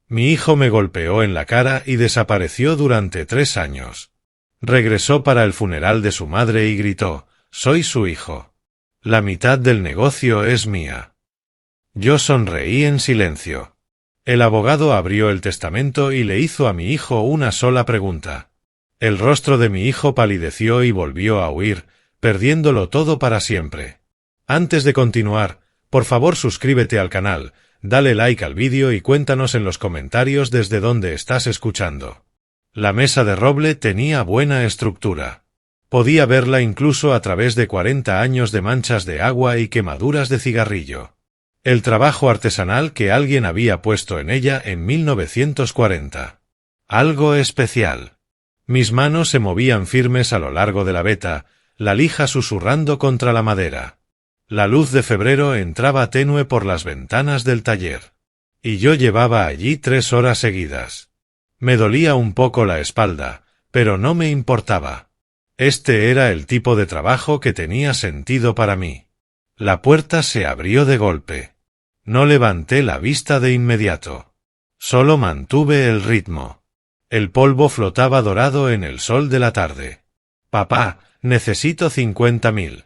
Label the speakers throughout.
Speaker 1: Mi hijo me golpeó en la cara y desapareció durante 3 años. Regresó para el funeral de su madre y gritó: «Soy su hijo. La mitad del negocio es mía». Yo sonreí en silencio. El abogado abrió el testamento y le hizo a mi hijo una sola pregunta. El rostro de mi hijo palideció y volvió a huir, perdiéndolo todo para siempre. Antes de continuar, por favor suscríbete al canal, dale like al vídeo y cuéntanos en los comentarios desde dónde estás escuchando. La mesa de roble tenía buena estructura. Podía verla incluso a través de 40 años de manchas de agua y quemaduras de cigarrillo. El trabajo artesanal que alguien había puesto en ella en 1940. Algo especial. Mis manos se movían firmes a lo largo de la veta, la lija susurrando contra la madera. La luz de febrero entraba tenue por las ventanas del taller. Y yo llevaba allí 3 horas seguidas. Me dolía un poco la espalda, pero no me importaba. Este era el tipo de trabajo que tenía sentido para mí. La puerta se abrió de golpe. No levanté la vista de inmediato. Solo mantuve el ritmo. El polvo flotaba dorado en el sol de la tarde. «Papá, necesito 50.000.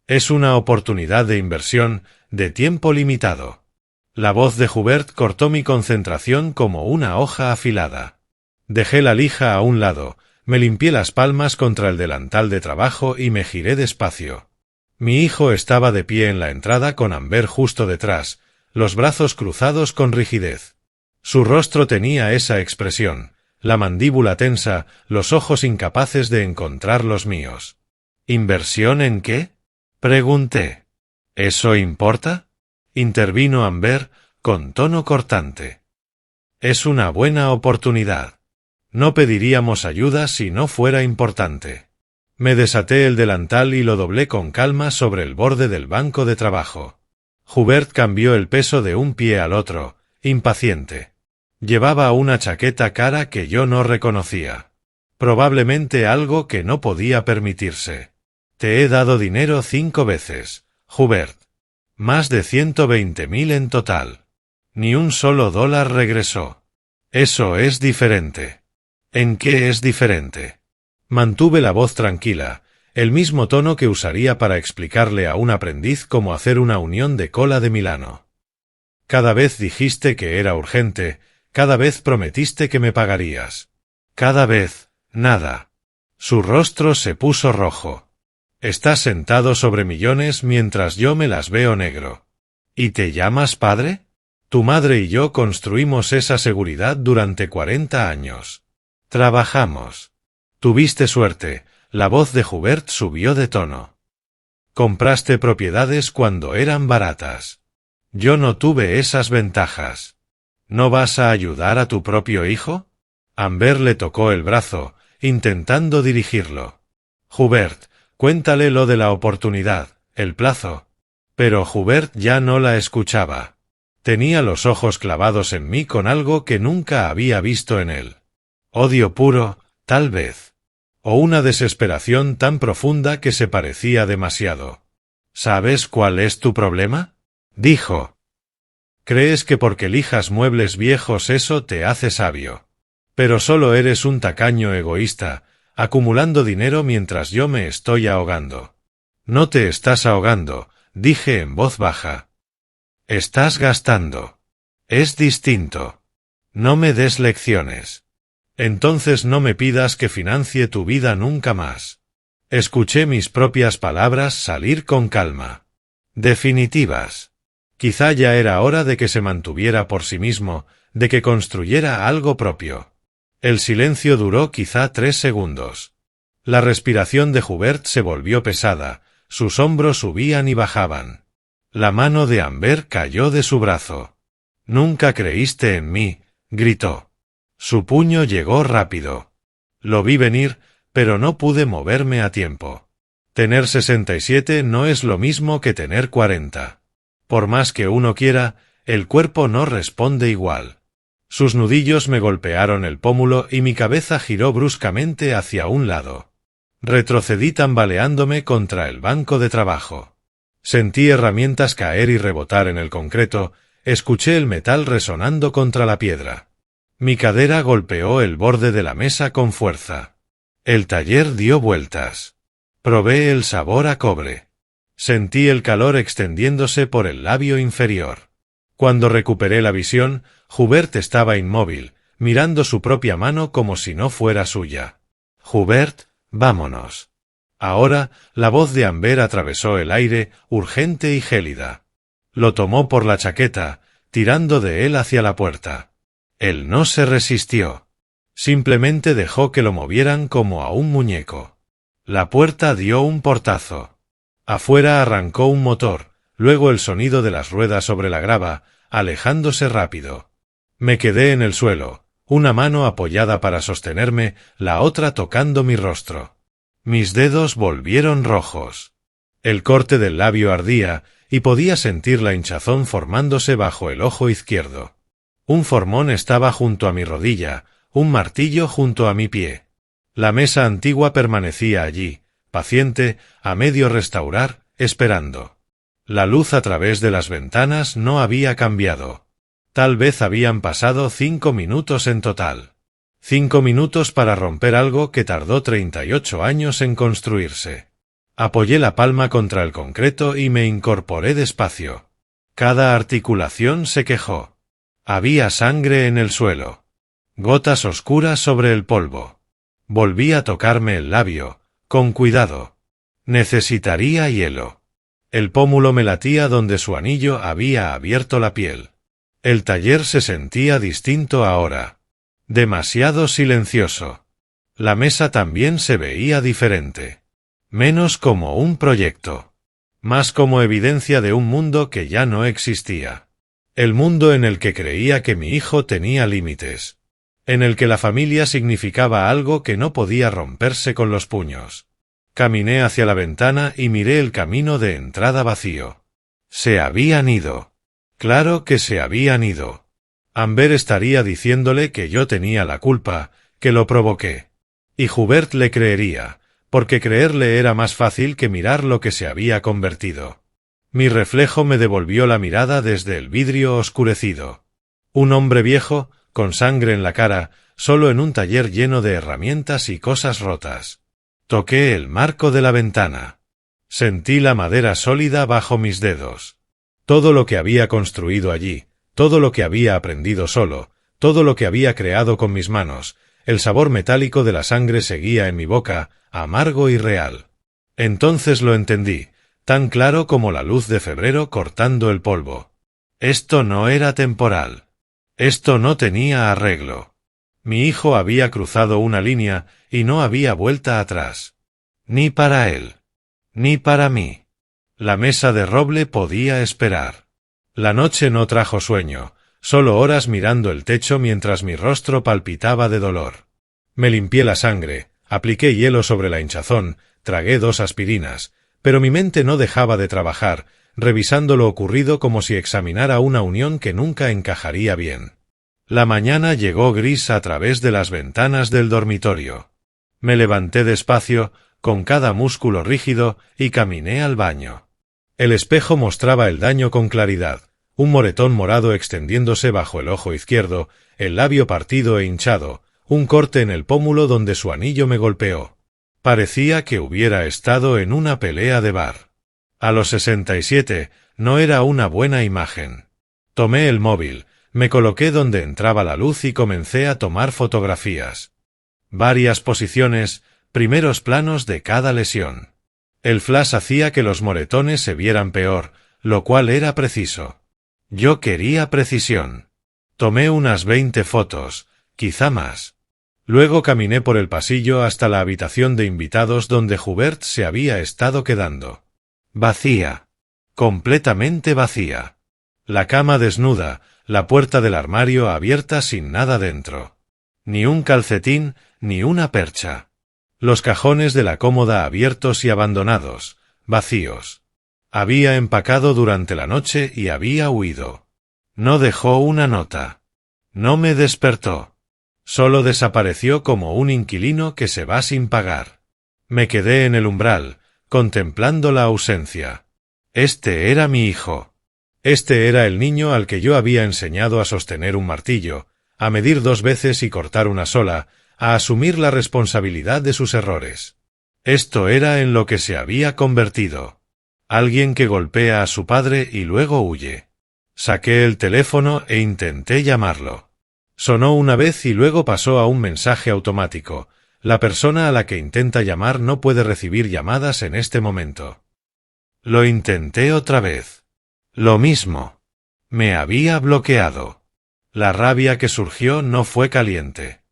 Speaker 1: Es una oportunidad de inversión, de tiempo limitado». La voz de Hubert cortó mi concentración como una hoja afilada. Dejé la lija a un lado, me limpié las palmas contra el delantal de trabajo y me giré despacio. Mi hijo estaba de pie en la entrada con Amber justo detrás, los brazos cruzados con rigidez. Su rostro tenía esa expresión, la mandíbula tensa, los ojos incapaces de encontrar los míos. «¿Inversión en qué?», pregunté. «¿Eso importa?», intervino Amber, con tono cortante. «Es una buena oportunidad. No pediríamos ayuda si no fuera importante». Me desaté el delantal y lo doblé con calma sobre el borde del banco de trabajo. Hubert cambió el peso de un pie al otro, impaciente. Llevaba una chaqueta cara que yo no reconocía. Probablemente algo que no podía permitirse. «Te he dado dinero 5 veces, Hubert. Más de 120.000 en total. Ni un solo dólar regresó. Eso es diferente». «¿En qué es diferente?». Mantuve la voz tranquila, el mismo tono que usaría para explicarle a un aprendiz cómo hacer una unión de cola de Milano. «Cada vez dijiste que era urgente, cada vez prometiste que me pagarías. Cada vez, nada». Su rostro se puso rojo. «Estás sentado sobre millones mientras yo me las veo negro. ¿Y te llamas padre? Tu madre y yo construimos esa seguridad durante 40 años. Trabajamos. Tuviste suerte», la voz de Hubert subió de tono. «Compraste propiedades cuando eran baratas. Yo no tuve esas ventajas. ¿No vas a ayudar a tu propio hijo?». Amber le tocó el brazo, intentando dirigirlo. «Hubert, cuéntale lo de la oportunidad, el plazo». Pero Hubert ya no la escuchaba. Tenía los ojos clavados en mí con algo que nunca había visto en él. Odio puro, tal vez. O una desesperación tan profunda que se parecía demasiado. «¿Sabes cuál es tu problema?», dijo. «Crees que porque elijas muebles viejos eso te hace sabio. Pero solo eres un tacaño egoísta, acumulando dinero mientras yo me estoy ahogando». «No te estás ahogando», dije en voz baja. «Estás gastando. Es distinto. No me des lecciones. Entonces no me pidas que financie tu vida nunca más». Escuché mis propias palabras salir con calma. Definitivas. Quizá ya era hora de que se mantuviera por sí mismo, de que construyera algo propio. El silencio duró quizá 3 segundos. La respiración de Hubert se volvió pesada, sus hombros subían y bajaban. La mano de Amber cayó de su brazo. «Nunca creíste en mí», gritó. Su puño llegó rápido. Lo vi venir, pero no pude moverme a tiempo. Tener 67 no es lo mismo que tener 40. Por más que uno quiera, el cuerpo no responde igual. Sus nudillos me golpearon el pómulo y mi cabeza giró bruscamente hacia un lado. Retrocedí tambaleándome contra el banco de trabajo. Sentí herramientas caer y rebotar en el concreto, escuché el metal resonando contra la piedra. Mi cadera golpeó el borde de la mesa con fuerza. El taller dio vueltas. Probé el sabor a cobre. Sentí el calor extendiéndose por el labio inferior. Cuando recuperé la visión, Hubert estaba inmóvil, mirando su propia mano como si no fuera suya. «Hubert, vámonos». Ahora, la voz de Amber atravesó el aire, urgente y gélida. Lo tomó por la chaqueta, tirando de él hacia la puerta. Él no se resistió. Simplemente dejó que lo movieran como a un muñeco. La puerta dio un portazo. Afuera arrancó un motor, luego el sonido de las ruedas sobre la grava, alejándose rápido. Me quedé en el suelo, una mano apoyada para sostenerme, la otra tocando mi rostro. Mis dedos volvieron rojos. El corte del labio ardía, y podía sentir la hinchazón formándose bajo el ojo izquierdo. Un formón estaba junto a mi rodilla, un martillo junto a mi pie. La mesa antigua permanecía allí, paciente, a medio restaurar, esperando. La luz a través de las ventanas no había cambiado. Tal vez habían pasado 5 minutos en total. 5 minutos para romper algo que tardó 38 años en construirse. Apoyé la palma contra el concreto y me incorporé despacio. Cada articulación se quejó. Había sangre en el suelo. Gotas oscuras sobre el polvo. Volví a tocarme el labio, con cuidado. Necesitaría hielo. El pómulo me latía donde su anillo había abierto la piel. El taller se sentía distinto ahora. Demasiado silencioso. La mesa también se veía diferente. Menos como un proyecto. Más como evidencia de un mundo que ya no existía. El mundo en el que creía que mi hijo tenía límites. En el que la familia significaba algo que no podía romperse con los puños. Caminé hacia la ventana y miré el camino de entrada vacío. Se habían ido. Claro que se habían ido. Amber estaría diciéndole que yo tenía la culpa, que lo provoqué. Y Hubert le creería, porque creerle era más fácil que mirar lo que se había convertido. Mi reflejo me devolvió la mirada desde el vidrio oscurecido. Un hombre viejo, con sangre en la cara, solo en un taller lleno de herramientas y cosas rotas. Toqué el marco de la ventana. Sentí la madera sólida bajo mis dedos. Todo lo que había construido allí, todo lo que había aprendido solo, todo lo que había creado con mis manos, el sabor metálico de la sangre seguía en mi boca, amargo y real. Entonces lo entendí, tan claro como la luz de febrero cortando el polvo. Esto no era temporal. Esto no tenía arreglo. Mi hijo había cruzado una línea y no había vuelta atrás. Ni para él. Ni para mí. La mesa de roble podía esperar. La noche no trajo sueño, solo horas mirando el techo mientras mi rostro palpitaba de dolor. Me limpié la sangre, apliqué hielo sobre la hinchazón, tragué 2 aspirinas, pero mi mente no dejaba de trabajar, revisando lo ocurrido como si examinara una unión que nunca encajaría bien. La mañana llegó gris a través de las ventanas del dormitorio. Me levanté despacio, con cada músculo rígido, y caminé al baño. El espejo mostraba el daño con claridad, un moretón morado extendiéndose bajo el ojo izquierdo, el labio partido e hinchado, un corte en el pómulo donde su anillo me golpeó. Parecía que hubiera estado en una pelea de bar. A los 67, no era una buena imagen. Tomé el móvil, me coloqué donde entraba la luz y comencé a tomar fotografías. Varias posiciones, primeros planos de cada lesión. El flash hacía que los moretones se vieran peor, lo cual era preciso. Yo quería precisión. Tomé unas 20 fotos, quizá más. Luego caminé por el pasillo hasta la habitación de invitados donde Hubert se había estado quedando. Vacía. Completamente vacía. La cama desnuda, la puerta del armario abierta sin nada dentro. Ni un calcetín, ni una percha. Los cajones de la cómoda abiertos y abandonados, vacíos. Había empacado durante la noche y había huido. No dejó una nota. No me despertó. Solo desapareció como un inquilino que se va sin pagar. Me quedé en el umbral, contemplando la ausencia. Este era mi hijo. Este era el niño al que yo había enseñado a sostener un martillo, a medir 2 veces y cortar una sola, a asumir la responsabilidad de sus errores. Esto era en lo que se había convertido. Alguien que golpea a su padre y luego huye. Saqué el teléfono e intenté llamarlo. Sonó una vez y luego pasó a un mensaje automático. La persona a la que intenta llamar no puede recibir llamadas en este momento. Lo intenté otra vez. Lo mismo. Me había bloqueado. La rabia que surgió no fue caliente.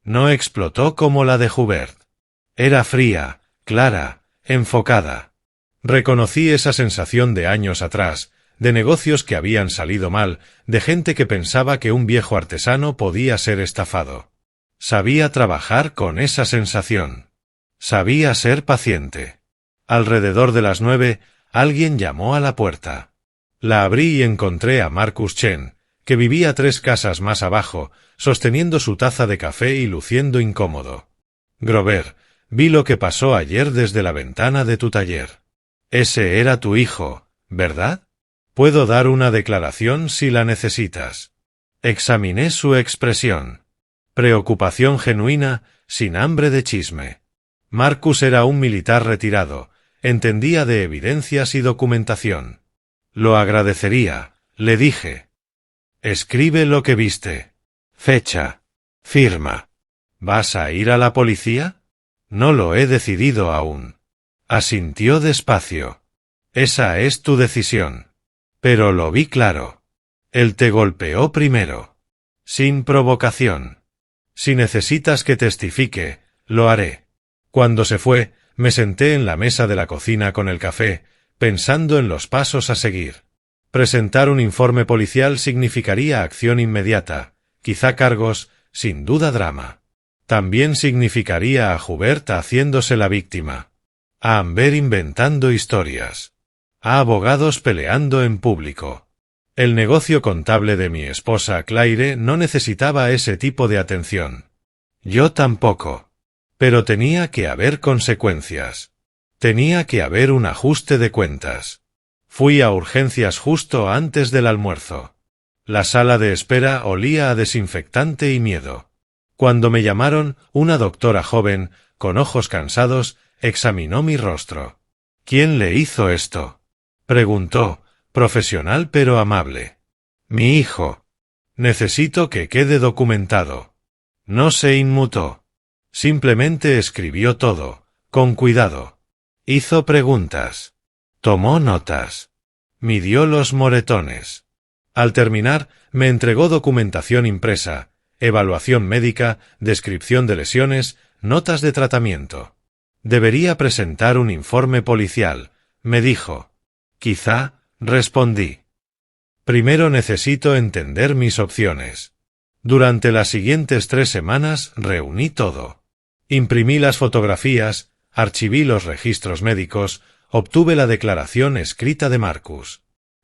Speaker 1: No explotó como la de Hubert. Era fría, clara, enfocada. Reconocí esa sensación de años atrás, de negocios que habían salido mal, de gente que pensaba que un viejo artesano podía ser estafado. Sabía trabajar con esa sensación. Sabía ser paciente. Alrededor de las 9, alguien llamó a la puerta. La abrí y encontré a Marcus Chen, que vivía 3 casas más abajo, sosteniendo su taza de café y luciendo incómodo. Grover, vi lo que pasó ayer desde la ventana de tu taller. Ese era tu hijo, ¿verdad? Puedo dar una declaración si la necesitas. Examiné su expresión. Preocupación genuina, sin hambre de chisme. Marcus era un militar retirado, entendía de evidencias y documentación. Lo agradecería, le dije. Escribe lo que viste. Fecha. Firma. ¿Vas a ir a la policía? No lo he decidido aún. Asintió despacio. Esa es tu decisión. Pero lo vi claro. Él te golpeó primero. Sin provocación. Si necesitas que testifique, lo haré. Cuando se fue, me senté en la mesa de la cocina con el café, pensando en los pasos a seguir. Presentar un informe policial significaría acción inmediata, quizá cargos, sin duda drama. También significaría a Hubert haciéndose la víctima. A Amber inventando historias. A abogados peleando en público. El negocio contable de mi esposa Claire no necesitaba ese tipo de atención. Yo tampoco. Pero tenía que haber consecuencias. Tenía que haber un ajuste de cuentas. Fui a urgencias justo antes del almuerzo. La sala de espera olía a desinfectante y miedo. Cuando me llamaron, una doctora joven, con ojos cansados, examinó mi rostro. ¿Quién le hizo esto? Preguntó, profesional pero amable. Mi hijo. Necesito que quede documentado. No se inmutó. Simplemente escribió todo, con cuidado. Hizo preguntas. Tomó notas. Midió los moretones. Al terminar, me entregó documentación impresa, evaluación médica, descripción de lesiones, notas de tratamiento. Debería presentar un informe policial, me dijo. Quizá, respondí. Primero necesito entender mis opciones. Durante las siguientes 3 semanas reuní todo. Imprimí las fotografías, archiví los registros médicos, obtuve la declaración escrita de Marcus.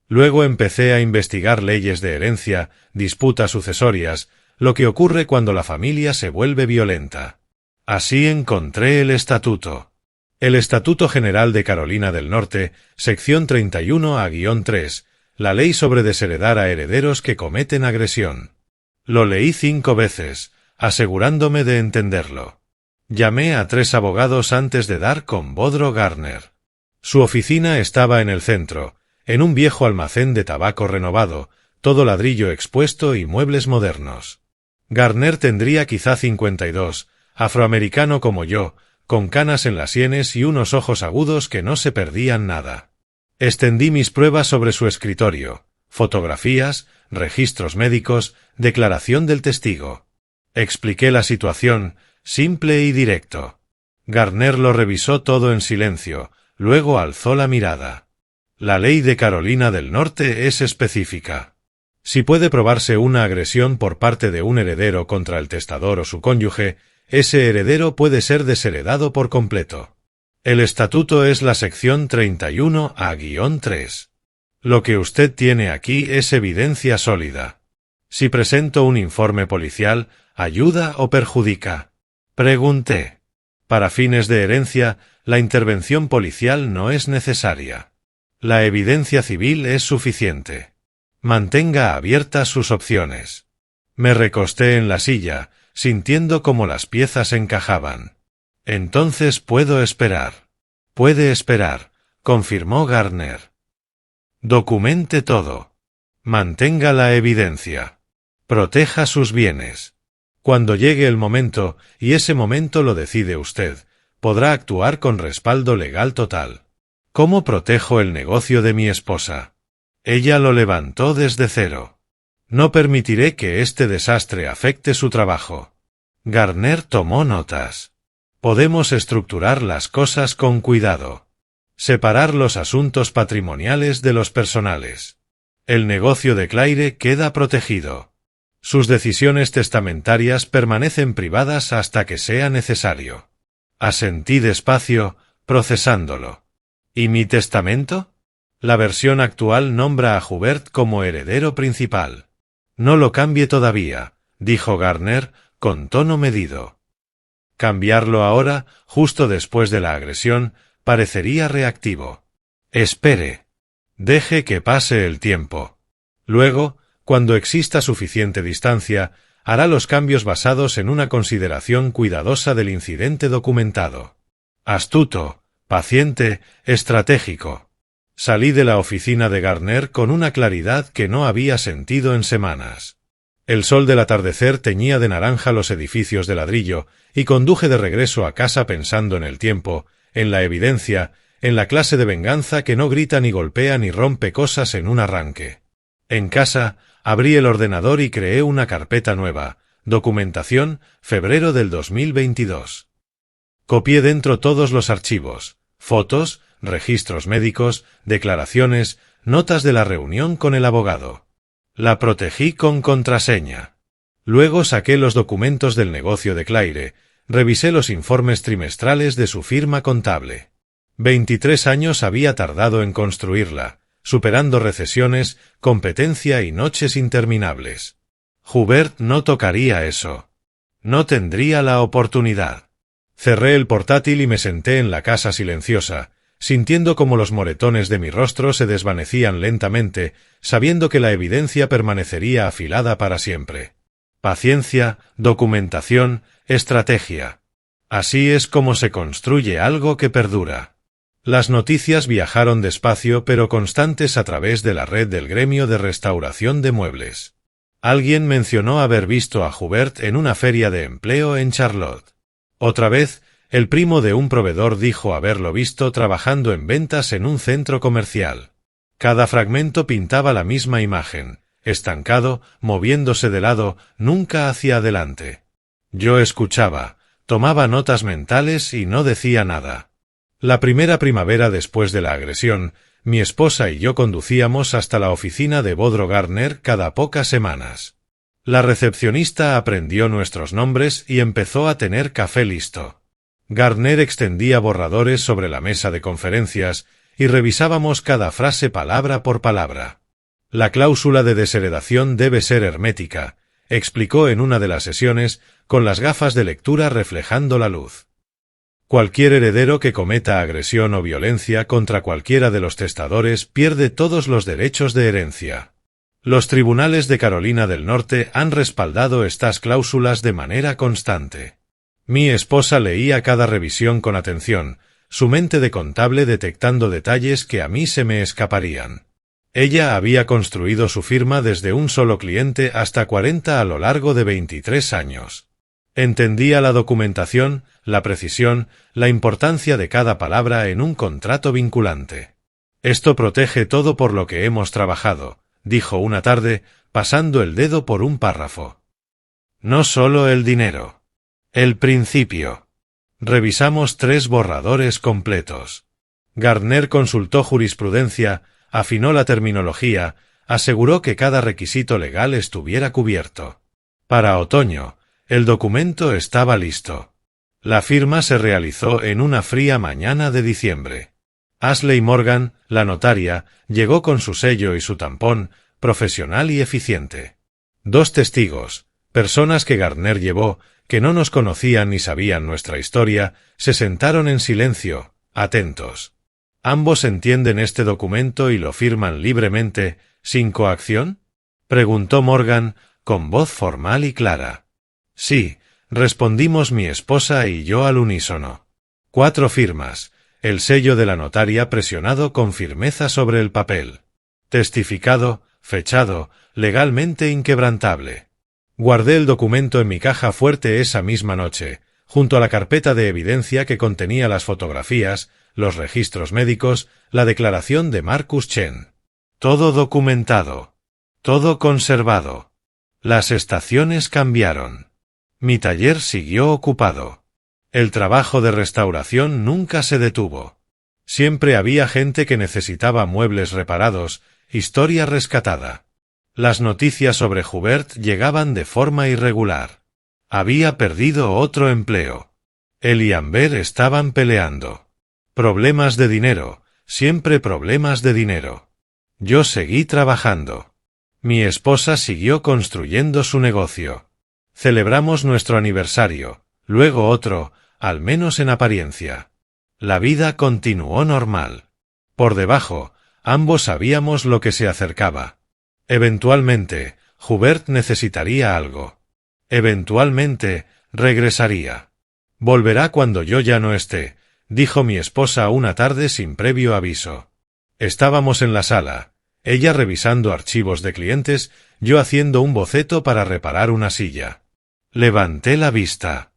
Speaker 1: Luego empecé a investigar leyes de herencia, disputas sucesorias, lo que ocurre cuando la familia se vuelve violenta. Así encontré el estatuto. El Estatuto General de Carolina del Norte, sección 31A-3, la ley sobre desheredar a herederos que cometen agresión. Lo leí 5 veces, asegurándome de entenderlo. Llamé a 3 abogados antes de dar con Bodro Garner. Su oficina estaba en el centro, en un viejo almacén de tabaco renovado, todo ladrillo expuesto y muebles modernos. Garner tendría quizá 52, afroamericano como yo, con canas en las sienes y unos ojos agudos que no se perdían nada. Extendí mis pruebas sobre su escritorio, fotografías, registros médicos, declaración del testigo. Expliqué la situación, simple y directo. Garner lo revisó todo en silencio, luego alzó la mirada. La ley de Carolina del Norte es específica. Si puede probarse una agresión por parte de un heredero contra el testador o su cónyuge, ese heredero puede ser desheredado por completo. El estatuto es la sección 31A-3. Lo que usted tiene aquí es evidencia sólida. Si presento un informe policial, ¿ayuda o perjudica? Pregunté. Para fines de herencia, la intervención policial no es necesaria. La evidencia civil es suficiente. Mantenga abiertas sus opciones. Me recosté en la silla, sintiendo cómo las piezas encajaban. Entonces puedo esperar. Puede esperar, confirmó Gardner. Documente todo. Mantenga la evidencia. Proteja sus bienes. Cuando llegue el momento, y ese momento lo decide usted, podrá actuar con respaldo legal total. ¿Cómo protejo el negocio de mi esposa? Ella lo levantó desde cero. No permitiré que este desastre afecte su trabajo. Gardner tomó notas. Podemos estructurar las cosas con cuidado. Separar los asuntos patrimoniales de los personales. El negocio de Claire queda protegido. Sus decisiones testamentarias permanecen privadas hasta que sea necesario. Asentí despacio, procesándolo. ¿Y mi testamento? La versión actual nombra a Hubert como heredero principal. No lo cambie todavía, dijo Gardner, con tono medido. Cambiarlo ahora, justo después de la agresión, parecería reactivo. Espere. Deje que pase el tiempo. Luego, cuando exista suficiente distancia, hará los cambios basados en una consideración cuidadosa del incidente documentado. Astuto, paciente, estratégico. Salí de la oficina de Gardner con una claridad que no había sentido en semanas. El sol del atardecer teñía de naranja los edificios de ladrillo, y conduje de regreso a casa pensando en el tiempo, en la evidencia, en la clase de venganza que no grita ni golpea ni rompe cosas en un arranque. En casa, abrí el ordenador y creé una carpeta nueva, documentación, febrero del 2022. Copié dentro todos los archivos, fotos, registros médicos, declaraciones, notas de la reunión con el abogado. La protegí con contraseña. Luego saqué los documentos del negocio de Claire, revisé los informes trimestrales de su firma contable. 23 años había tardado en construirla, superando recesiones, competencia y noches interminables. Hubert no tocaría eso. No tendría la oportunidad. Cerré el portátil y me senté en la casa silenciosa, sintiendo como los moretones de mi rostro se desvanecían lentamente, sabiendo que la evidencia permanecería afilada para siempre. Paciencia, documentación, estrategia. Así es como se construye algo que perdura. Las noticias viajaron despacio pero constantes a través de la red del gremio de restauración de muebles. Alguien mencionó haber visto a Hubert en una feria de empleo en Charlotte. Otra vez, el primo de un proveedor dijo haberlo visto trabajando en ventas en un centro comercial. Cada fragmento pintaba la misma imagen, estancado, moviéndose de lado, nunca hacia adelante. Yo escuchaba, tomaba notas mentales y no decía nada. La primera primavera después de la agresión, mi esposa y yo conducíamos hasta la oficina de Bodro Gardner cada pocas semanas. La recepcionista aprendió nuestros nombres y empezó a tener café listo. Gardner extendía borradores sobre la mesa de conferencias y revisábamos cada frase palabra por palabra. La cláusula de desheredación debe ser hermética, explicó en una de las sesiones, con las gafas de lectura reflejando la luz. Cualquier heredero que cometa agresión o violencia contra cualquiera de los testadores pierde todos los derechos de herencia. Los tribunales de Carolina del Norte han respaldado estas cláusulas de manera constante. Mi esposa leía cada revisión con atención, su mente de contable detectando detalles que a mí se me escaparían. Ella había construido su firma desde un solo cliente hasta 40 a lo largo de 23 años. Entendía la documentación, la precisión, la importancia de cada palabra en un contrato vinculante. Esto protege todo por lo que hemos trabajado, dijo una tarde, pasando el dedo por un párrafo. No solo el dinero. El principio. Revisamos 3 borradores completos. Gardner consultó jurisprudencia, afinó la terminología, aseguró que cada requisito legal estuviera cubierto. Para otoño, el documento estaba listo. La firma se realizó en una fría mañana de diciembre. Ashley Morgan, la notaria, llegó con su sello y su tampón, profesional y eficiente. 2 testigos, personas que Gardner llevó, que no nos conocían ni sabían nuestra historia, se sentaron en silencio, atentos. ¿Ambos entienden este documento y lo firman libremente, sin coacción?, preguntó Morgan, con voz formal y clara. Sí, respondimos mi esposa y yo al unísono. 4 firmas, el sello de la notaria presionado con firmeza sobre el papel. Testificado, fechado, legalmente inquebrantable. Guardé el documento en mi caja fuerte esa misma noche, junto a la carpeta de evidencia que contenía las fotografías, los registros médicos, la declaración de Marcus Chen. Todo documentado. Todo conservado. Las estaciones cambiaron. Mi taller siguió ocupado. El trabajo de restauración nunca se detuvo. Siempre había gente que necesitaba muebles reparados, historia rescatada. Las noticias sobre Hubert llegaban de forma irregular. Había perdido otro empleo. Él y Amber estaban peleando. Problemas de dinero, siempre problemas de dinero. Yo seguí trabajando. Mi esposa siguió construyendo su negocio. Celebramos nuestro aniversario, luego otro, al menos en apariencia. La vida continuó normal. Por debajo, ambos sabíamos lo que se acercaba. Eventualmente, Hubert necesitaría algo. Eventualmente, regresaría. Volverá cuando yo ya no esté, dijo mi esposa una tarde sin previo aviso. Estábamos en la sala, ella revisando archivos de clientes, yo haciendo un boceto para reparar una silla. Levanté la vista.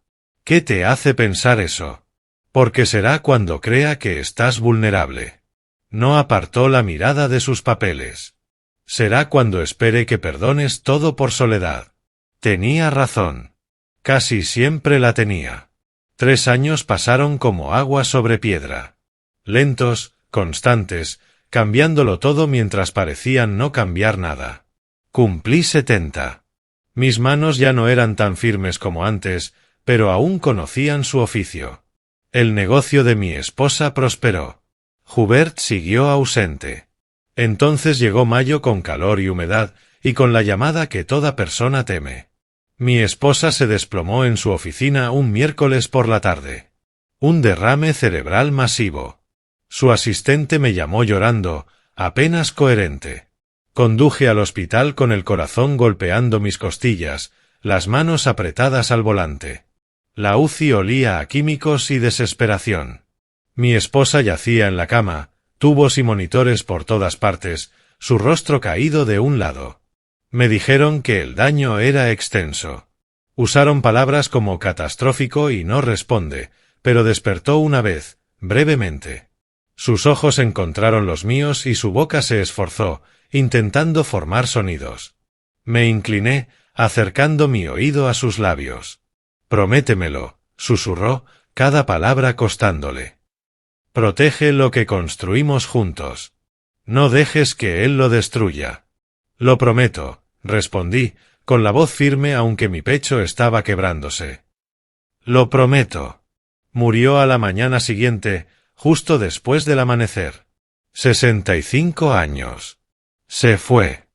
Speaker 1: ¿Qué te hace pensar eso? Porque será cuando crea que estás vulnerable. No apartó la mirada de sus papeles. Será cuando espere que perdones todo por soledad. Tenía razón. Casi siempre la tenía. 3 años pasaron como agua sobre piedra. Lentos, constantes, cambiándolo todo mientras parecían no cambiar nada. Cumplí 70. Mis manos ya no eran tan firmes como antes, pero aún conocían su oficio. El negocio de mi esposa prosperó. Hubert siguió ausente. Entonces llegó mayo con calor y humedad, y con la llamada que toda persona teme. Mi esposa se desplomó en su oficina un miércoles por la tarde. Un derrame cerebral masivo. Su asistente me llamó llorando, apenas coherente. Conduje al hospital con el corazón golpeando mis costillas, las manos apretadas al volante. La UCI olía a químicos y desesperación. Mi esposa yacía en la cama, tubos y monitores por todas partes, su rostro caído de un lado. Me dijeron que el daño era extenso. Usaron palabras como catastrófico y no responde, pero despertó una vez, brevemente. Sus ojos encontraron los míos y su boca se esforzó, intentando formar sonidos. Me incliné, acercando mi oído a sus labios. Prométemelo, susurró, cada palabra costándole. Protege lo que construimos juntos. No dejes que él lo destruya. Lo prometo, respondí, con la voz firme aunque mi pecho estaba quebrándose. Lo prometo. Murió a la mañana siguiente, justo después del amanecer. 65 años. Se fue.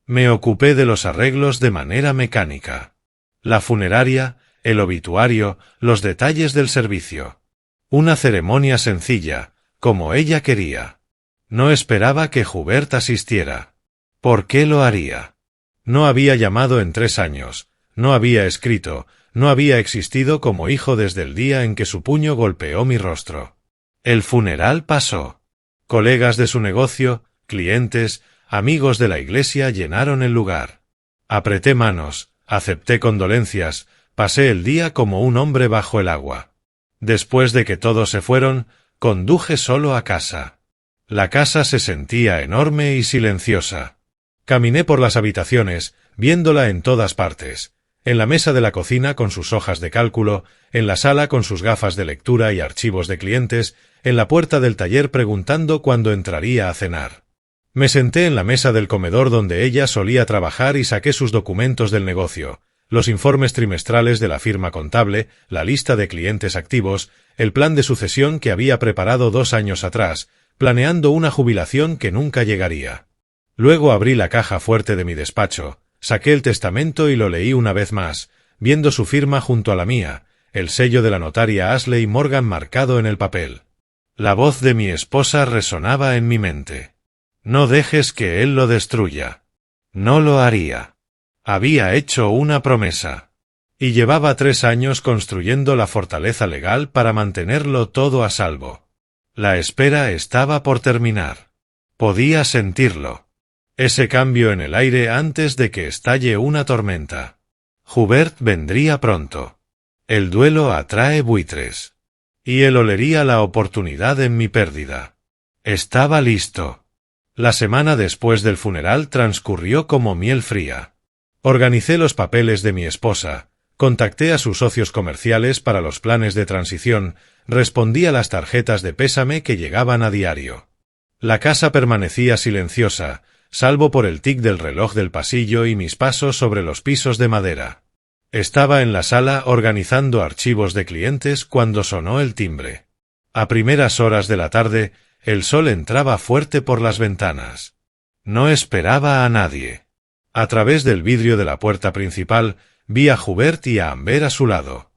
Speaker 1: Me ocupé de los arreglos de manera mecánica. La funeraria, el obituario, los detalles del servicio. Una ceremonia sencilla, como ella quería. No esperaba que Hubert asistiera. ¿Por qué lo haría? No había llamado en 3 años, no había escrito, no había existido como hijo desde el día en que su puño golpeó mi rostro. El funeral pasó. Colegas de su negocio, clientes, amigos de la iglesia llenaron el lugar. Apreté manos, acepté condolencias, pasé el día como un hombre bajo el agua. Después de que todos se fueron, conduje solo a casa. La casa se sentía enorme y silenciosa. Caminé por las habitaciones, viéndola en todas partes. En la mesa de la cocina con sus hojas de cálculo, en la sala con sus gafas de lectura y archivos de clientes, en la puerta del taller preguntando cuándo entraría a cenar. Me senté en la mesa del comedor donde ella solía trabajar y saqué sus documentos del negocio, los informes trimestrales de la firma contable, la lista de clientes activos, el plan de sucesión que había preparado 2 años atrás, planeando una jubilación que nunca llegaría. Luego abrí la caja fuerte de mi despacho, saqué el testamento y lo leí una vez más, viendo su firma junto a la mía, el sello de la notaria Ashley Morgan marcado en el papel. La voz de mi esposa resonaba en mi mente. No dejes que él lo destruya. No lo haría. Había hecho una promesa. Y llevaba 3 años construyendo la fortaleza legal para mantenerlo todo a salvo. La espera estaba por terminar. Podía sentirlo. Ese cambio en el aire antes de que estalle una tormenta. Hubert vendría pronto. El duelo atrae buitres. Y él olería la oportunidad en mi pérdida. Estaba listo. La semana después del funeral transcurrió como miel fría. Organicé los papeles de mi esposa, contacté a sus socios comerciales para los planes de transición, respondí a las tarjetas de pésame que llegaban a diario. La casa permanecía silenciosa, salvo por el tic del reloj del pasillo y mis pasos sobre los pisos de madera. Estaba en la sala organizando archivos de clientes cuando sonó el timbre. A primeras horas de la tarde, el sol entraba fuerte por las ventanas. No esperaba a nadie. A través del vidrio de la puerta principal, vi a Hubert y a Amber a su lado.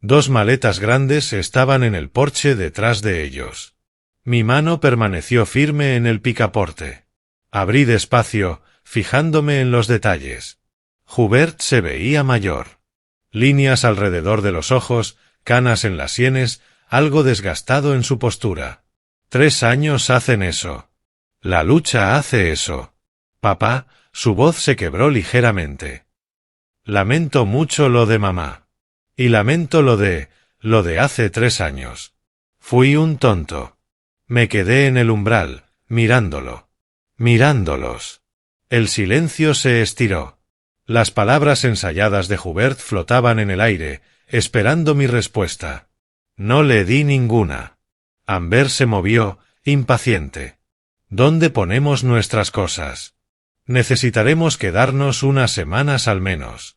Speaker 1: 2 maletas grandes estaban en el porche detrás de ellos. Mi mano permaneció firme en el picaporte. Abrí despacio, fijándome en los detalles. Hubert se veía mayor. Líneas alrededor de los ojos, canas en las sienes, algo desgastado en su postura. 3 años hacen eso. La lucha hace eso. Papá, su voz se quebró ligeramente. Lamento mucho lo de mamá. Y lamento lo de hace 3 años. Fui un tonto. Me quedé en el umbral, mirándolos. El silencio se estiró. Las palabras ensayadas de Hubert flotaban en el aire, esperando mi respuesta. No le di ninguna. Amber se movió, impaciente. ¿Dónde ponemos nuestras cosas? Necesitaremos quedarnos unas semanas al menos.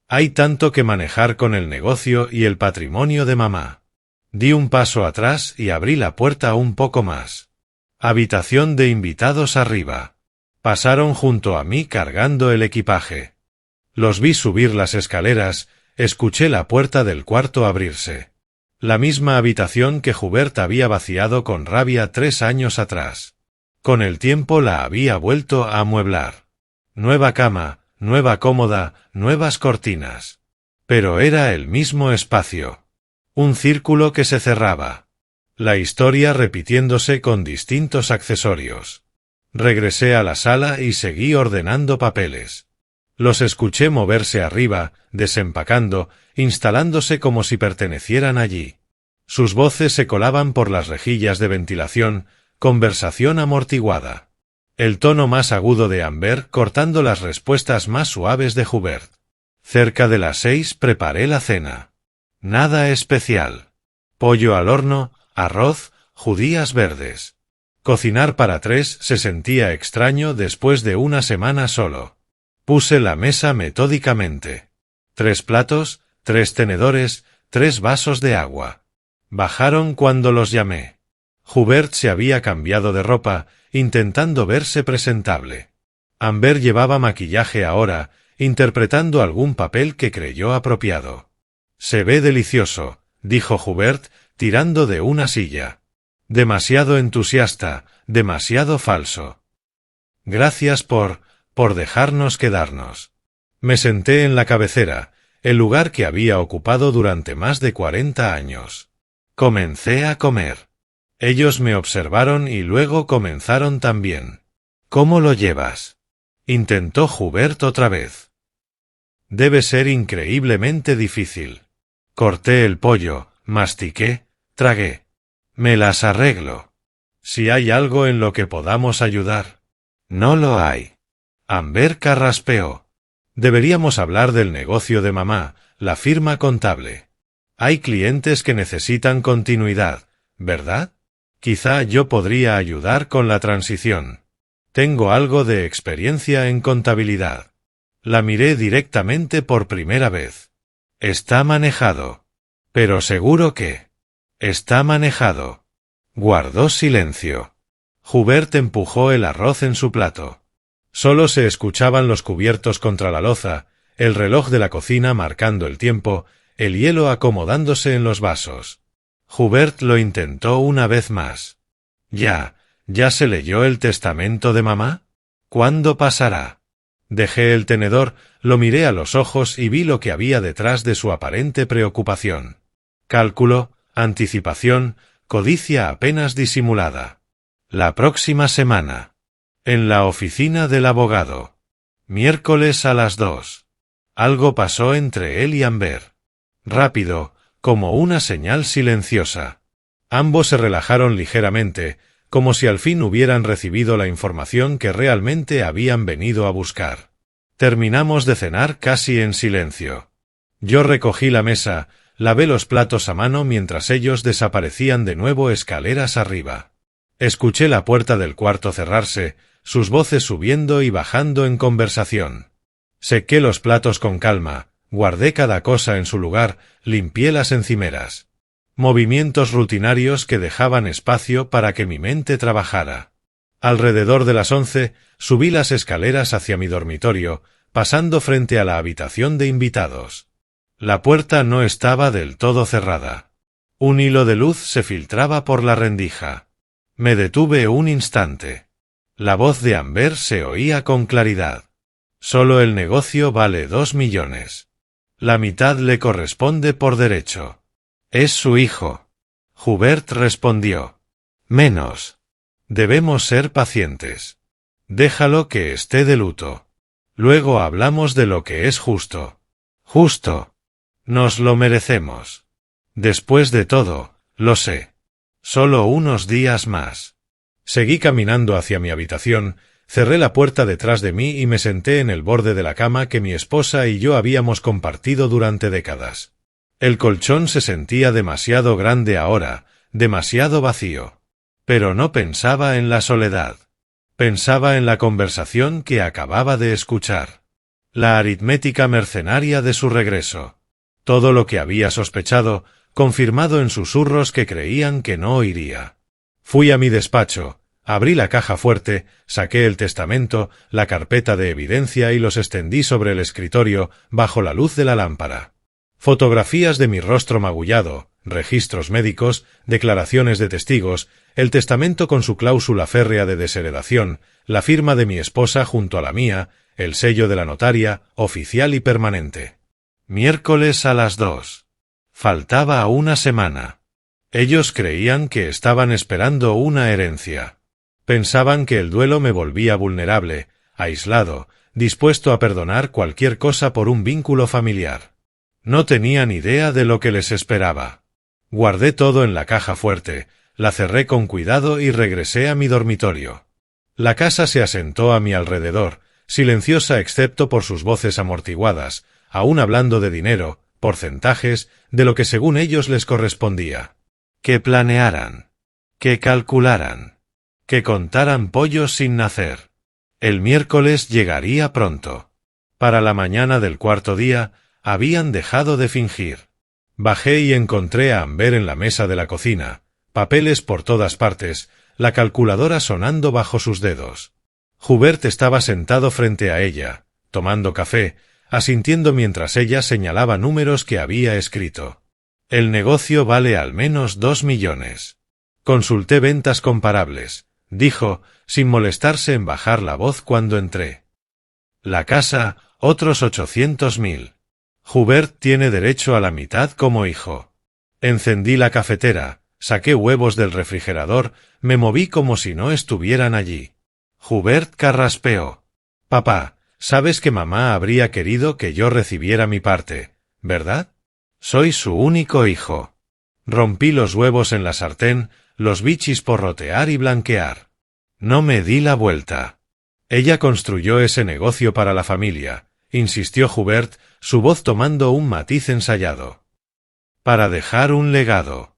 Speaker 1: Hay tanto que manejar con el negocio y el patrimonio de mamá. Di un paso atrás y abrí la puerta un poco más. Habitación de invitados arriba. Pasaron junto a mí cargando el equipaje. Los vi subir las escaleras, escuché la puerta del cuarto abrirse. La misma habitación que Hubert había vaciado con rabia 3 años atrás. Con el tiempo la había vuelto a amueblar. Nueva cama, nueva cómoda, nuevas cortinas. Pero era el mismo espacio. Un círculo que se cerraba. La historia repitiéndose con distintos accesorios. Regresé a la sala y seguí ordenando papeles. Los escuché moverse arriba, desempacando, instalándose como si pertenecieran allí. Sus voces se colaban por las rejillas de ventilación, conversación amortiguada. El tono más agudo de Amber cortando las respuestas más suaves de Hubert. Cerca de las 6 preparé la cena. Nada especial. Pollo al horno, arroz, judías verdes. Cocinar para 3 se sentía extraño después de una semana solo. Puse la mesa metódicamente. 3 platos, 3 tenedores, 3 vasos de agua. Bajaron cuando los llamé. Hubert se había cambiado de ropa, intentando verse presentable. Amber llevaba maquillaje ahora, interpretando algún papel que creyó apropiado. Se ve delicioso, dijo Hubert, tirando de una silla. Demasiado entusiasta, demasiado falso. Gracias por dejarnos quedarnos. Me senté en la cabecera, el lugar que había ocupado durante más de 40 años. Comencé a comer. Ellos me observaron y luego comenzaron también. ¿Cómo lo llevas? Intentó Hubert otra vez. Debe ser increíblemente difícil. Corté el pollo, mastiqué, tragué. Me las arreglo. Si hay algo en lo que podamos ayudar. No lo hay. Amber carraspeó. Deberíamos hablar del negocio de mamá, la firma contable. Hay clientes que necesitan continuidad, ¿verdad? Quizá yo podría ayudar con la transición. Tengo algo de experiencia en contabilidad. La miré directamente por primera vez. Está manejado. Pero seguro que... Está manejado. Guardó silencio. Hubert empujó el arroz en su plato. Solo se escuchaban los cubiertos contra la loza, el reloj de la cocina marcando el tiempo, el hielo acomodándose en los vasos. Hubert lo intentó una vez más. ¿Ya se leyó el testamento de mamá? ¿Cuándo pasará? Dejé el tenedor, Lo miré a los ojos y vi lo que había detrás de su aparente preocupación. Cálculo, anticipación, codicia apenas disimulada. La próxima semana. En la oficina del abogado. Miércoles a las 2. Algo pasó entre él y Amber. Rápido, como una señal silenciosa. Ambos se relajaron ligeramente, como si al fin hubieran recibido la información que realmente habían venido a buscar. Terminamos de cenar casi en silencio. Yo recogí la mesa, lavé los platos a mano mientras ellos desaparecían de nuevo escaleras arriba. Escuché la puerta del cuarto cerrarse, sus voces subiendo y bajando en conversación. Sequé los platos con calma, guardé cada cosa en su lugar, limpié las encimeras. Movimientos rutinarios que dejaban espacio para que mi mente trabajara. Alrededor de las 11, subí las escaleras hacia mi dormitorio, pasando frente a la habitación de invitados. La puerta no estaba del todo cerrada. Un hilo de luz se filtraba por la rendija. Me detuve un instante. La voz de Amber se oía con claridad. Solo el negocio vale 2 millones. La mitad le corresponde por derecho. Es su hijo. Hubert respondió. Menos. Debemos ser pacientes. Déjalo que esté de luto. Luego hablamos de lo que es justo. Justo. Nos lo merecemos. Después de todo, lo sé. Solo unos días más. Seguí caminando hacia mi habitación, cerré la puerta detrás de mí y me senté en el borde de la cama que mi esposa y yo habíamos compartido durante décadas. El colchón se sentía demasiado grande ahora, demasiado vacío. Pero no pensaba en la soledad. Pensaba en la conversación que acababa de escuchar. La aritmética mercenaria de su regreso. Todo lo que había sospechado, confirmado en susurros que creían que no oiría. Fui a mi despacho, abrí la caja fuerte, saqué el testamento, la carpeta de evidencia y los extendí sobre el escritorio, bajo la luz de la lámpara. Fotografías de mi rostro magullado, registros médicos, declaraciones de testigos, el testamento con su cláusula férrea de desheredación, la firma de mi esposa junto a la mía, el sello de la notaria, oficial y permanente. Miércoles a las 2. Faltaba una semana. Ellos creían que estaban esperando una herencia. Pensaban que el duelo me volvía vulnerable, aislado, dispuesto a perdonar cualquier cosa por un vínculo familiar. No tenían idea de lo que les esperaba. Guardé todo en la caja fuerte, la cerré con cuidado y regresé a mi dormitorio. La casa se asentó a mi alrededor, silenciosa excepto por sus voces amortiguadas, aún hablando de dinero, porcentajes, de lo que según ellos les correspondía. Que planearan. Que calcularan. Que contaran pollos sin nacer. El miércoles llegaría pronto. Para la mañana del cuarto día, habían dejado de fingir. Bajé y encontré a Amber en la mesa de la cocina, papeles por todas partes, la calculadora sonando bajo sus dedos. Hubert estaba sentado frente a ella, tomando café, asintiendo mientras ella señalaba números que había escrito. El negocio vale al menos 2 millones. Consulté ventas comparables, dijo, sin molestarse en bajar la voz cuando entré. La casa, otros 800.000. Hubert tiene derecho a la mitad como hijo. Encendí la cafetera, saqué huevos del refrigerador, me moví como si no estuvieran allí. Hubert carraspeó. Papá, sabes que mamá habría querido que yo recibiera mi parte, ¿verdad? Soy su único hijo. Rompí los huevos en la sartén, los vi chisporrotear y blanquear. No me di la vuelta. Ella construyó ese negocio para la familia, insistió Hubert, su voz tomando un matiz ensayado. Para dejar un legado.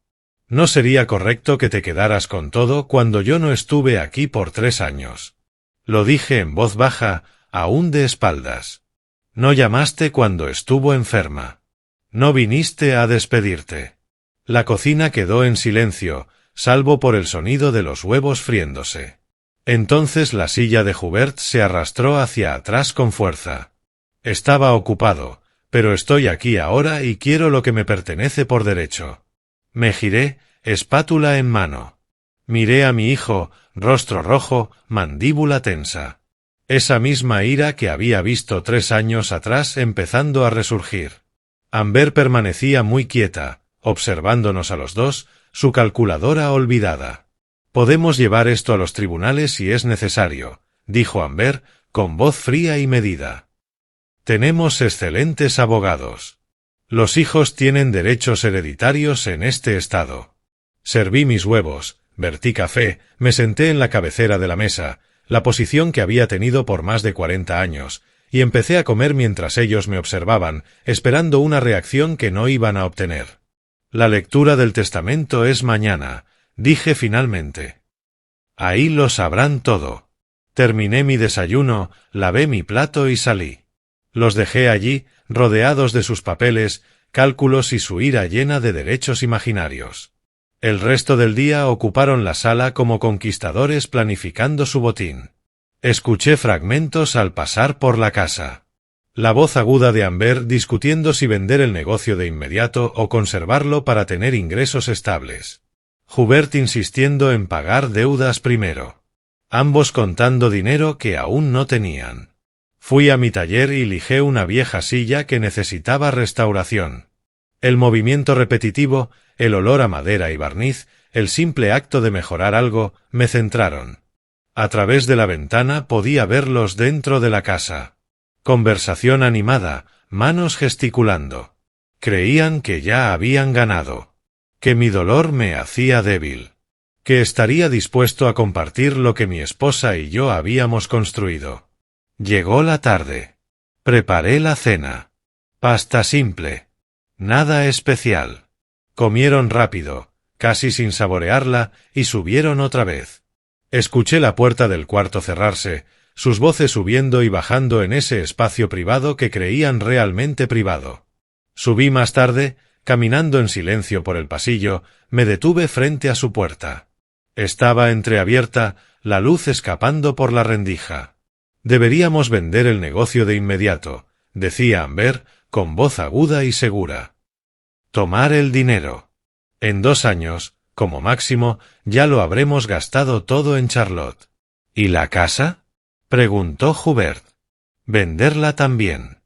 Speaker 1: No sería correcto que te quedaras con todo cuando yo no estuve aquí por 3 años. Lo dije en voz baja, aún de espaldas. No llamaste cuando estuvo enferma. No viniste a despedirte. La cocina quedó en silencio, salvo por el sonido de los huevos friéndose. Entonces la silla de Hubert se arrastró hacia atrás con fuerza. Estaba ocupado, pero estoy aquí ahora y quiero lo que me pertenece por derecho. Me giré, espátula en mano. Miré a mi hijo, rostro rojo, mandíbula tensa. Esa misma ira que había visto 3 años atrás empezando a resurgir. Amber permanecía muy quieta, observándonos a los dos, su calculadora olvidada. «Podemos llevar esto a los tribunales si es necesario», dijo Amber, con voz fría y medida. «Tenemos excelentes abogados. Los hijos tienen derechos hereditarios en este estado». Serví mis huevos, vertí café, me senté en la cabecera de la mesa, la posición que había tenido por más de 40 años, y empecé a comer mientras ellos me observaban, esperando una reacción que no iban a obtener. «La lectura del testamento es mañana», dije finalmente. «Ahí lo sabrán todo». Terminé mi desayuno, lavé mi plato y salí. Los dejé allí, rodeados de sus papeles, cálculos y su ira llena de derechos imaginarios. El resto del día ocuparon la sala como conquistadores planificando su botín. Escuché fragmentos al pasar por la casa. La voz aguda de Amber discutiendo si vender el negocio de inmediato o conservarlo para tener ingresos estables. Hubert insistiendo en pagar deudas primero. Ambos contando dinero que aún no tenían. Fui a mi taller y lijé una vieja silla que necesitaba restauración. El movimiento repetitivo, el olor a madera y barniz, el simple acto de mejorar algo, me centraron. A través de la ventana podía verlos dentro de la casa. Conversación animada, manos gesticulando. Creían que ya habían ganado. Que mi dolor me hacía débil. Que estaría dispuesto a compartir lo que mi esposa y yo habíamos construido. Llegó la tarde. Preparé la cena. Pasta simple. Nada especial. Comieron rápido, casi sin saborearla, y subieron otra vez. Escuché la puerta del cuarto cerrarse, sus voces subiendo y bajando en ese espacio privado que creían realmente privado. Subí más tarde, caminando en silencio por el pasillo, me detuve frente a su puerta. Estaba entreabierta, la luz escapando por la rendija. «Deberíamos vender el negocio de inmediato», decía Amber, con voz aguda y segura. «Tomar el dinero. En 2 años, como máximo, ya lo habremos gastado todo en Charlotte». «¿Y la casa?», preguntó Hubert. «Venderla también.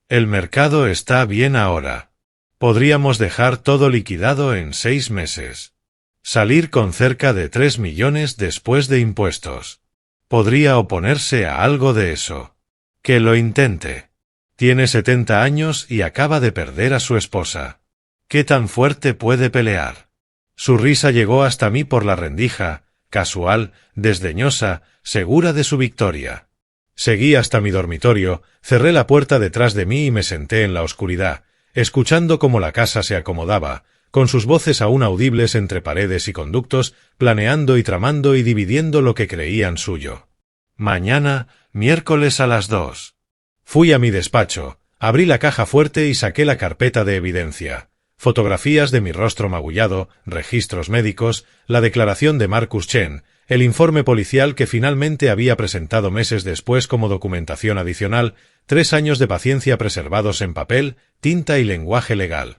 Speaker 1: El mercado está bien ahora. Podríamos dejar todo liquidado en 6 meses. Salir con cerca de 3 millones después de impuestos. Podría oponerse a algo de eso. Que lo intente. Tiene 70 años y acaba de perder a su esposa. ¿Qué tan fuerte puede pelear?». Su risa llegó hasta mí por la rendija, casual, desdeñosa, segura de su victoria. Seguí hasta mi dormitorio, cerré la puerta detrás de mí y me senté en la oscuridad, escuchando cómo la casa se acomodaba, con sus voces aún audibles entre paredes y conductos, planeando y tramando y dividiendo lo que creían suyo. Mañana, miércoles a las 2. Fui a mi despacho, abrí la caja fuerte y saqué la carpeta de evidencia. Fotografías de mi rostro magullado, registros médicos, la declaración de Marcus Chen, el informe policial que finalmente había presentado meses después como documentación adicional, 3 años de paciencia preservados en papel, tinta y lenguaje legal.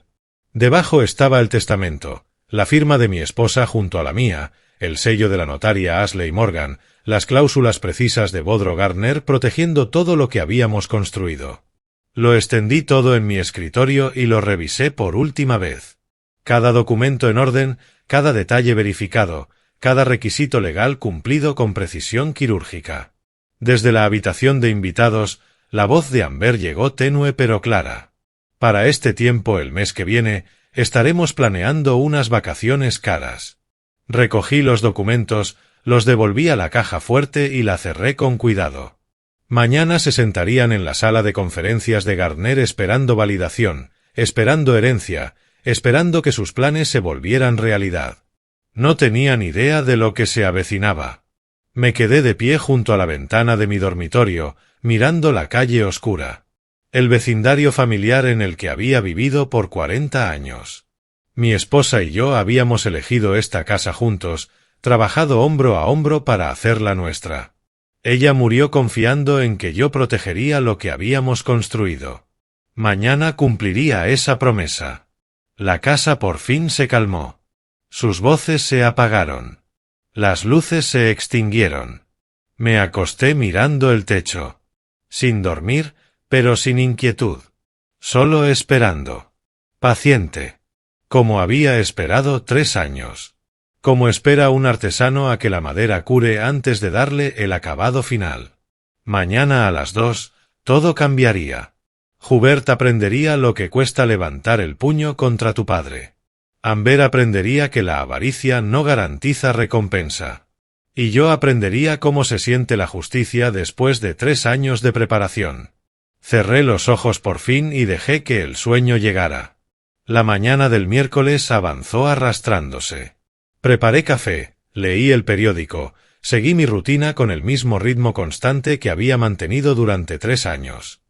Speaker 1: Debajo estaba el testamento, la firma de mi esposa junto a la mía, el sello de la notaria Ashley Morgan, las cláusulas precisas de Bodro Gardner protegiendo todo lo que habíamos construido. Lo extendí todo en mi escritorio y lo revisé por última vez. Cada documento en orden, cada detalle verificado, cada requisito legal cumplido con precisión quirúrgica. Desde la habitación de invitados, la voz de Amber llegó tenue pero clara. «Para este tiempo el mes que viene, estaremos planeando unas vacaciones caras». Recogí los documentos, los devolví a la caja fuerte y la cerré con cuidado. Mañana se sentarían en la sala de conferencias de Gardner esperando validación, esperando herencia, esperando que sus planes se volvieran realidad. No tenían idea de lo que se avecinaba. Me quedé de pie junto a la ventana de mi dormitorio, mirando la calle oscura. El vecindario familiar en el que había vivido por 40 años. Mi esposa y yo habíamos elegido esta casa juntos, trabajado hombro a hombro para hacerla nuestra. Ella murió confiando en que yo protegería lo que habíamos construido. Mañana cumpliría esa promesa. La casa por fin se calmó. Sus voces se apagaron. Las luces se extinguieron. Me acosté mirando el techo. Sin dormir, pero sin inquietud. Solo esperando. Paciente. Como había esperado 3 años. Como espera un artesano a que la madera cure antes de darle el acabado final. Mañana a las 2, todo cambiaría. Hubert aprendería lo que cuesta levantar el puño contra tu padre. Amber aprendería que la avaricia no garantiza recompensa. Y yo aprendería cómo se siente la justicia después de 3 años de preparación. Cerré los ojos por fin y dejé que el sueño llegara. La mañana del miércoles avanzó arrastrándose. Preparé café, leí el periódico, seguí mi rutina con el mismo ritmo constante que había mantenido durante 3 años.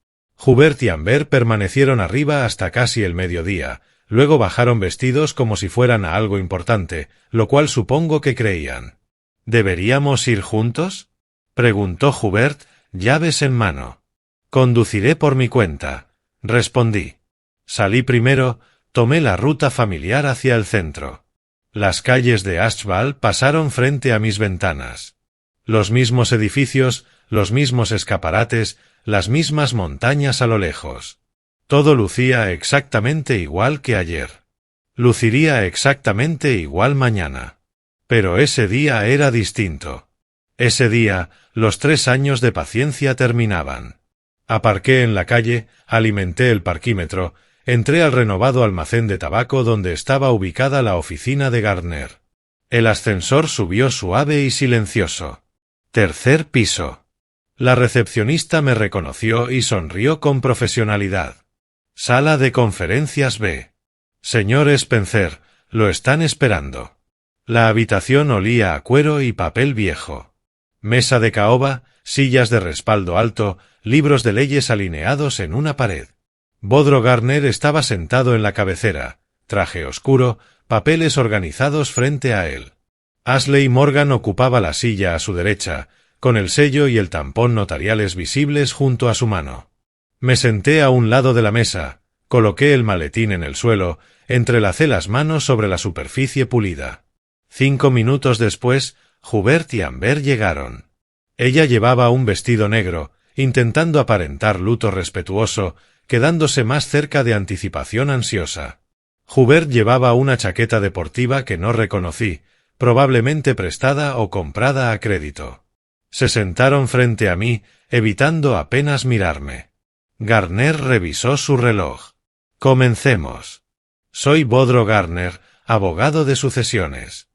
Speaker 1: Hubert y Amber permanecieron arriba hasta casi el mediodía, luego bajaron vestidos como si fueran a algo importante, lo cual supongo que creían. ¿Deberíamos ir juntos?, preguntó Hubert, llaves en mano. Conduciré por mi cuenta, respondí. Salí primero, tomé la ruta familiar hacia el centro. Las calles de Ashval pasaron frente a mis ventanas. Los mismos edificios, los mismos escaparates, las mismas montañas a lo lejos. Todo lucía exactamente igual que ayer. Luciría exactamente igual mañana. Pero ese día era distinto. Ese día, los 3 años de paciencia terminaban. Aparqué en la calle, alimenté el parquímetro, entré al renovado almacén de tabaco donde estaba ubicada la oficina de Gardner. El ascensor subió suave y silencioso. 3er piso. La recepcionista me reconoció y sonrió con profesionalidad. Sala de conferencias B. Señor Spencer, lo están esperando. La habitación olía a cuero y papel viejo. Mesa de caoba, sillas de respaldo alto, libros de leyes alineados en una pared. Bodro Gardner estaba sentado en la cabecera, traje oscuro, papeles organizados frente a él. Ashley Morgan ocupaba la silla a su derecha, con el sello y el tampón notariales visibles junto a su mano. Me senté a un lado de la mesa, coloqué el maletín en el suelo, entrelacé las manos sobre la superficie pulida. 5 minutos después, Hubert y Amber llegaron. Ella llevaba un vestido negro, intentando aparentar luto respetuoso, quedándose más cerca de anticipación ansiosa. Hubert llevaba una chaqueta deportiva que no reconocí, probablemente prestada o comprada a crédito. Se sentaron frente a mí, evitando apenas mirarme. Gardner revisó su reloj. Comencemos. Soy Bodro Gardner, abogado de sucesiones.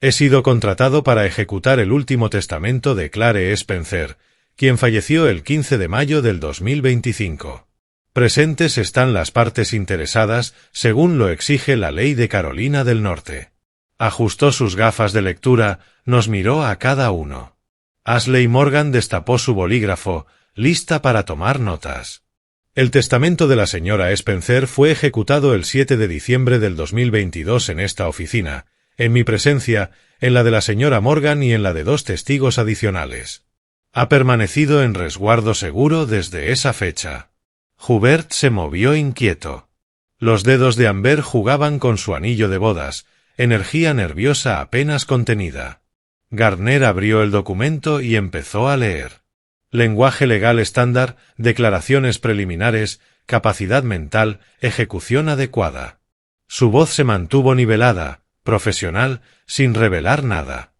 Speaker 1: He sido contratado para ejecutar el último testamento de Clare Spencer, quien falleció el 15 de mayo del 2025. Presentes están las partes interesadas, según lo exige la ley de Carolina del Norte. Ajustó sus gafas de lectura, nos miró a cada uno. Ashley Morgan destapó su bolígrafo, lista para tomar notas. El testamento de la señora Spencer fue ejecutado el 7 de diciembre del 2022 en esta oficina, en mi presencia, en la de la señora Morgan y en la de 2 testigos adicionales. Ha permanecido en resguardo seguro desde esa fecha. Hubert se movió inquieto. Los dedos de Amber jugaban con su anillo de bodas, energía nerviosa apenas contenida. Gardner abrió el documento y empezó a leer. Lenguaje legal estándar, declaraciones preliminares, capacidad mental, ejecución adecuada. Su voz se mantuvo nivelada, profesional, sin revelar nada.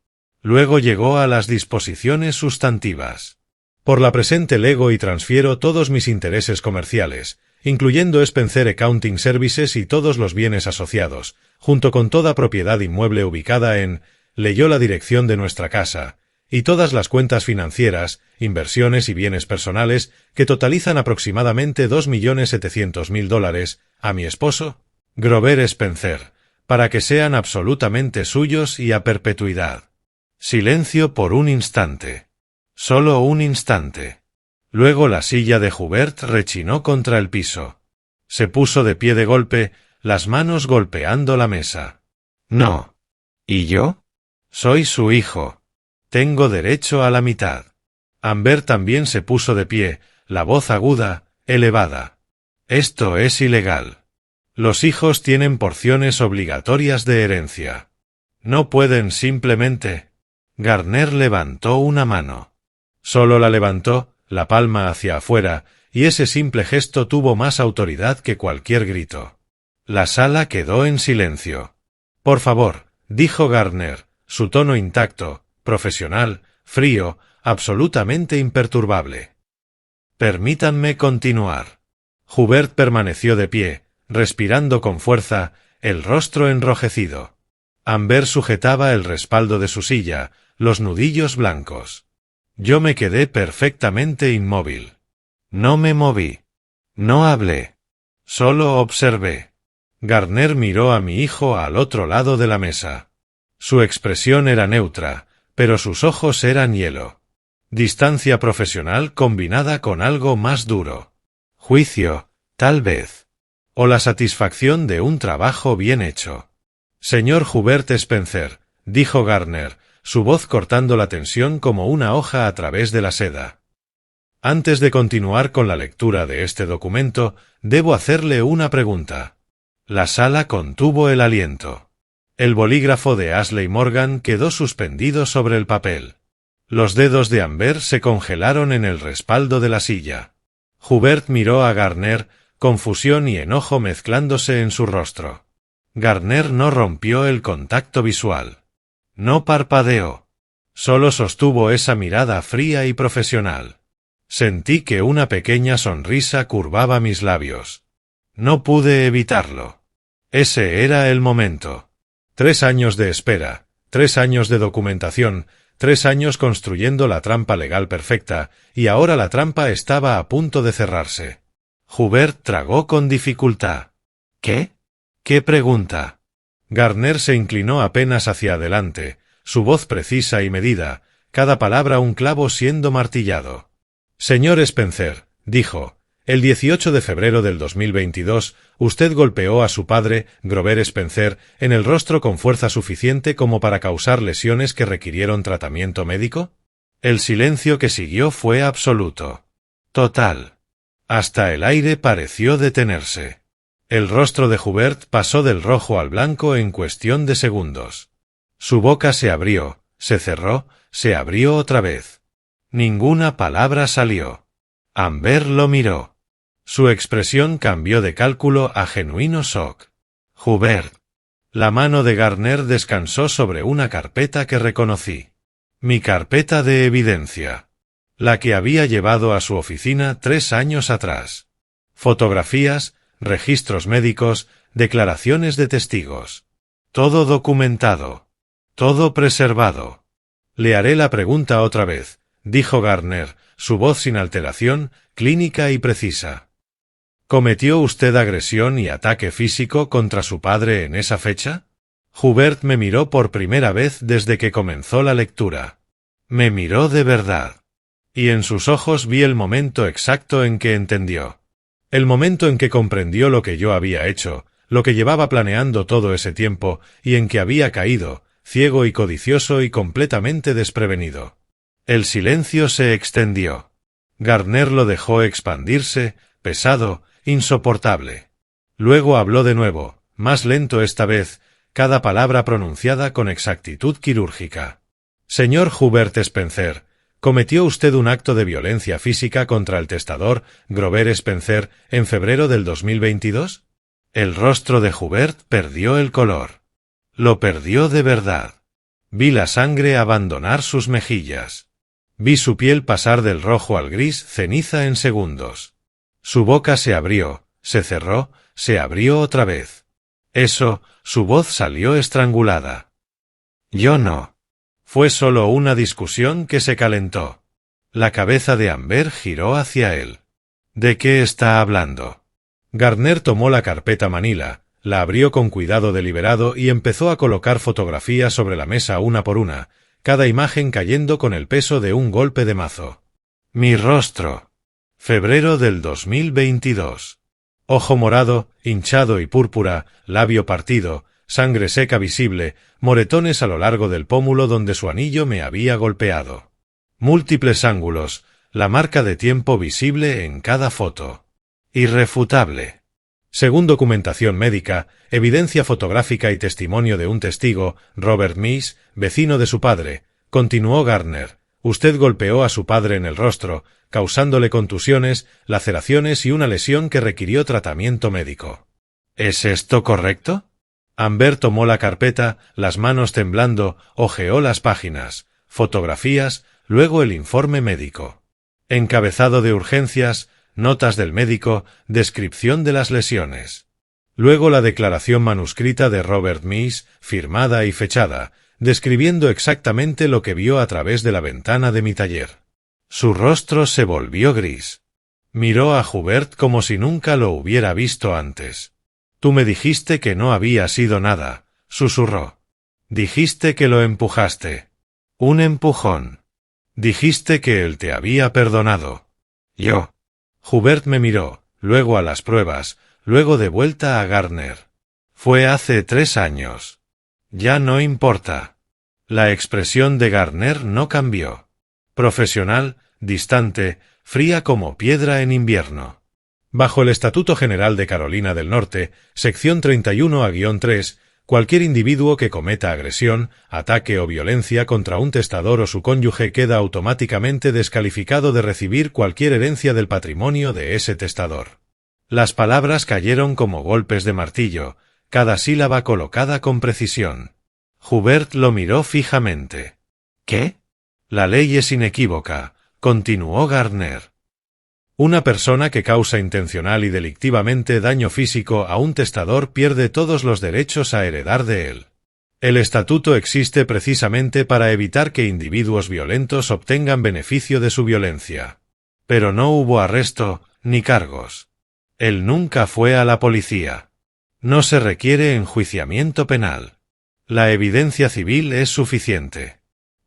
Speaker 1: Luego llegó a las disposiciones sustantivas. Por la presente lego y transfiero todos mis intereses comerciales, incluyendo Spencer Accounting Services y todos los bienes asociados, junto con toda propiedad inmueble ubicada en, leyó la dirección de nuestra casa, y todas las cuentas financieras, inversiones y bienes personales que totalizan aproximadamente $2.700.000, a mi esposo, Grover Spencer, para que sean absolutamente suyos y a perpetuidad. Silencio por un instante. Solo un instante. Luego la silla de Hubert rechinó contra el piso. Se puso de pie de golpe, las manos golpeando la mesa. No. ¿Y yo? Soy su hijo. Tengo derecho a la mitad. Amber también se puso de pie, la voz aguda, elevada. Esto es ilegal. Los hijos tienen porciones obligatorias de herencia. No pueden simplemente... Gardner levantó una mano. Solo la levantó, la palma hacia afuera, y ese simple gesto tuvo más autoridad que cualquier grito. La sala quedó en silencio. Por favor, dijo Gardner, su tono intacto, profesional, frío, absolutamente imperturbable. Permítanme continuar. Hubert permaneció de pie, respirando con fuerza, el rostro enrojecido. Amber sujetaba el respaldo de su silla, los nudillos blancos. Yo me quedé perfectamente inmóvil. No me moví. No hablé. Solo observé. Gardner miró a mi hijo al otro lado de la mesa. Su expresión era neutra, pero sus ojos eran hielo. Distancia profesional combinada con algo más duro. Juicio, tal vez. O la satisfacción de un trabajo bien hecho. Señor Hubert Spencer, dijo Gardner, su voz cortando la tensión como una hoja a través de la seda. Antes de continuar con la lectura de este documento, debo hacerle una pregunta. La sala contuvo el aliento. El bolígrafo de Ashley Morgan quedó suspendido sobre el papel. Los dedos de Amber se congelaron en el respaldo de la silla. Hubert miró a Gardner, confusión y enojo mezclándose en su rostro. Gardner no rompió el contacto visual. No parpadeó. Solo sostuvo esa mirada fría y profesional. Sentí que una pequeña sonrisa curvaba mis labios. No pude evitarlo. Ese era el momento. 3 años de espera, 3 años de documentación, 3 años construyendo la trampa legal perfecta, y ahora la trampa estaba a punto de cerrarse. Hubert tragó con dificultad. ¿Qué? ¿Qué pregunta? Gardner se inclinó apenas hacia adelante, su voz precisa y medida, cada palabra un clavo siendo martillado. Señor Spencer, dijo, el 18 de febrero del 2022, usted golpeó a su padre, Grover Spencer, en el rostro con fuerza suficiente como para causar lesiones que requirieron tratamiento médico. El silencio que siguió fue absoluto. Total. Hasta el aire pareció detenerse. El rostro de Hubert pasó del rojo al blanco en cuestión de segundos. Su boca se abrió, se cerró, se abrió otra vez. Ninguna palabra salió. Amber lo miró. Su expresión cambió de cálculo a genuino shock. Hubert. La mano de Gardner descansó sobre una carpeta que reconocí. Mi carpeta de evidencia. La que había llevado a su oficina 3 años atrás. Fotografías, registros médicos, declaraciones de testigos. Todo documentado. Todo preservado. Le haré la pregunta otra vez, dijo Gardner, su voz sin alteración, clínica y precisa. ¿Cometió usted agresión y ataque físico contra su padre en esa fecha? Hubert me miró por primera vez desde que comenzó la lectura. Me miró de verdad. Y en sus ojos vi el momento exacto en que entendió. El momento en que comprendió lo que yo había hecho, lo que llevaba planeando todo ese tiempo, y en que había caído, ciego y codicioso y completamente desprevenido. El silencio se extendió. Gardner lo dejó expandirse, pesado, insoportable. Luego habló de nuevo, más lento esta vez, cada palabra pronunciada con exactitud quirúrgica. Señor Hubert Spencer, ¿cometió usted un acto de violencia física contra el testador, Grover Spencer, en febrero del 2022? El rostro de Hubert perdió el color. Lo perdió de verdad. Vi la sangre abandonar sus mejillas. Vi su piel pasar del rojo al gris ceniza en segundos. Su boca se abrió, se cerró, se abrió otra vez. Su voz salió estrangulada. Yo no. Fue solo una discusión que se calentó. La cabeza de Amber giró hacia él. ¿De qué está hablando? Gardner tomó la carpeta manila, la abrió con cuidado deliberado y empezó a colocar fotografías sobre la mesa una por una, cada imagen cayendo con el peso de un golpe de mazo. Mi rostro. Febrero del 2022. Ojo morado, hinchado y púrpura, labio partido, sangre seca visible, moretones a lo largo del pómulo donde su anillo me había golpeado. Múltiples ángulos, la marca de tiempo visible en cada foto. Irrefutable. Según documentación médica, evidencia fotográfica y testimonio de un testigo, Robert Meese, vecino de su padre, continuó Gardner, Usted golpeó a su padre en el rostro, causándole contusiones, laceraciones y una lesión que requirió tratamiento médico. ¿Es esto correcto? Amber tomó la carpeta, las manos temblando, hojeó las páginas, fotografías, luego el informe médico. Encabezado de urgencias, notas del médico, descripción de las lesiones. Luego la declaración manuscrita de Robert Meese, firmada y fechada, describiendo exactamente lo que vio a través de la ventana de mi taller. Su rostro se volvió gris. Miró a Hubert como si nunca lo hubiera visto antes. Tú me dijiste que no había sido nada, susurró. Dijiste que lo empujaste. Un empujón. Dijiste que él te había perdonado. Yo. Hubert me miró, luego a las pruebas, luego de vuelta a Gardner. Fue hace 3 años. Ya no importa. La expresión de Gardner no cambió. Profesional, distante, fría como piedra en invierno. Bajo el Estatuto General de Carolina del Norte, sección 31A-3, cualquier individuo que cometa agresión, ataque o violencia contra un testador o su cónyuge queda automáticamente descalificado de recibir cualquier herencia del patrimonio de ese testador. Las palabras cayeron como golpes de martillo, cada sílaba colocada con precisión. Hubert lo miró fijamente. ¿Qué? La ley es inequívoca, continuó Gardner. Una persona que causa intencional y delictivamente daño físico a un testador pierde todos los derechos a heredar de él. El estatuto existe precisamente para evitar que individuos violentos obtengan beneficio de su violencia. Pero no hubo arresto, ni cargos. Él nunca fue a la policía. No se requiere enjuiciamiento penal. La evidencia civil es suficiente.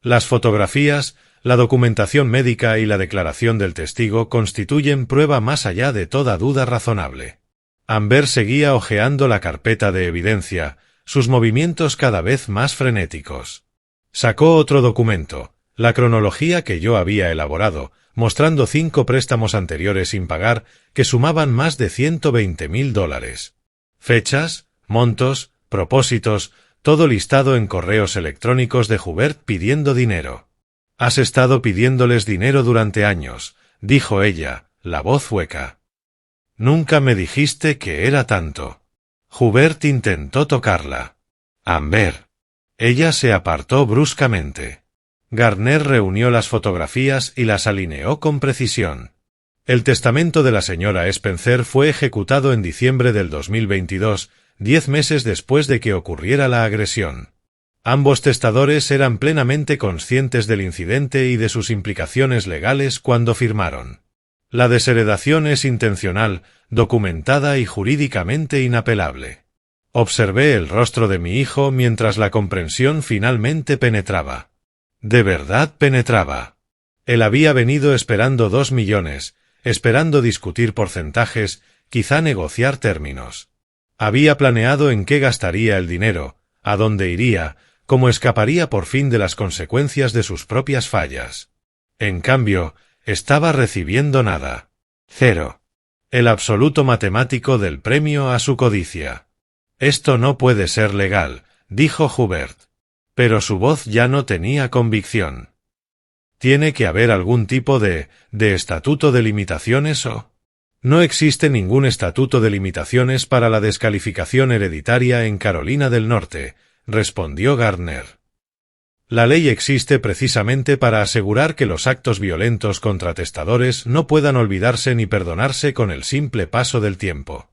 Speaker 1: Las fotografías, la documentación médica y la declaración del testigo constituyen prueba más allá de toda duda razonable. Amber seguía hojeando la carpeta de evidencia, sus movimientos cada vez más frenéticos. Sacó otro documento, la cronología que yo había elaborado, mostrando 5 préstamos anteriores sin pagar que sumaban más de $120,000. Fechas, montos, propósitos, todo listado en correos electrónicos de Hubert pidiendo dinero. Has estado pidiéndoles dinero durante años, dijo ella, la voz hueca. Nunca me dijiste que era tanto. Hubert intentó tocarla. Amber. Ella se apartó bruscamente. Gardner reunió las fotografías y las alineó con precisión. El testamento de la señora Spencer fue ejecutado en diciembre del 2022, 10 meses después de que ocurriera la agresión. Ambos testadores eran plenamente conscientes del incidente y de sus implicaciones legales cuando firmaron. La desheredación es intencional, documentada y jurídicamente inapelable. Observé el rostro de mi hijo mientras la comprensión finalmente penetraba. De verdad penetraba. Él había venido esperando 2 millones, esperando discutir porcentajes, quizá negociar términos. Había planeado en qué gastaría el dinero, a dónde iría, cómo escaparía por fin de las consecuencias de sus propias fallas. En cambio, estaba recibiendo nada. 0. El absoluto matemático del premio a su codicia. Esto no puede ser legal, dijo Hubert. Pero su voz ya no tenía convicción. ¿Tiene que haber algún tipo de estatuto de limitaciones o...? No existe ningún estatuto de limitaciones para la descalificación hereditaria en Carolina del Norte, respondió Gardner. La ley existe precisamente para asegurar que los actos violentos contra testadores no puedan olvidarse ni perdonarse con el simple paso del tiempo.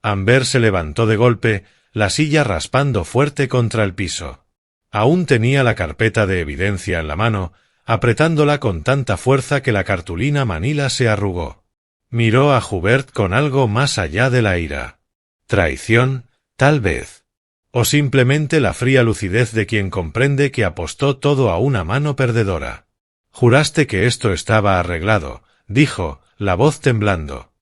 Speaker 1: Amber se levantó de golpe, la silla raspando fuerte contra el piso. Aún tenía la carpeta de evidencia en la mano, apretándola con tanta fuerza que la cartulina manila se arrugó. Miró a Hubert con algo más allá de la ira. Traición, tal vez. O simplemente la fría lucidez de quien comprende que apostó todo a una mano perdedora. Juraste que esto estaba arreglado, dijo, la voz temblando.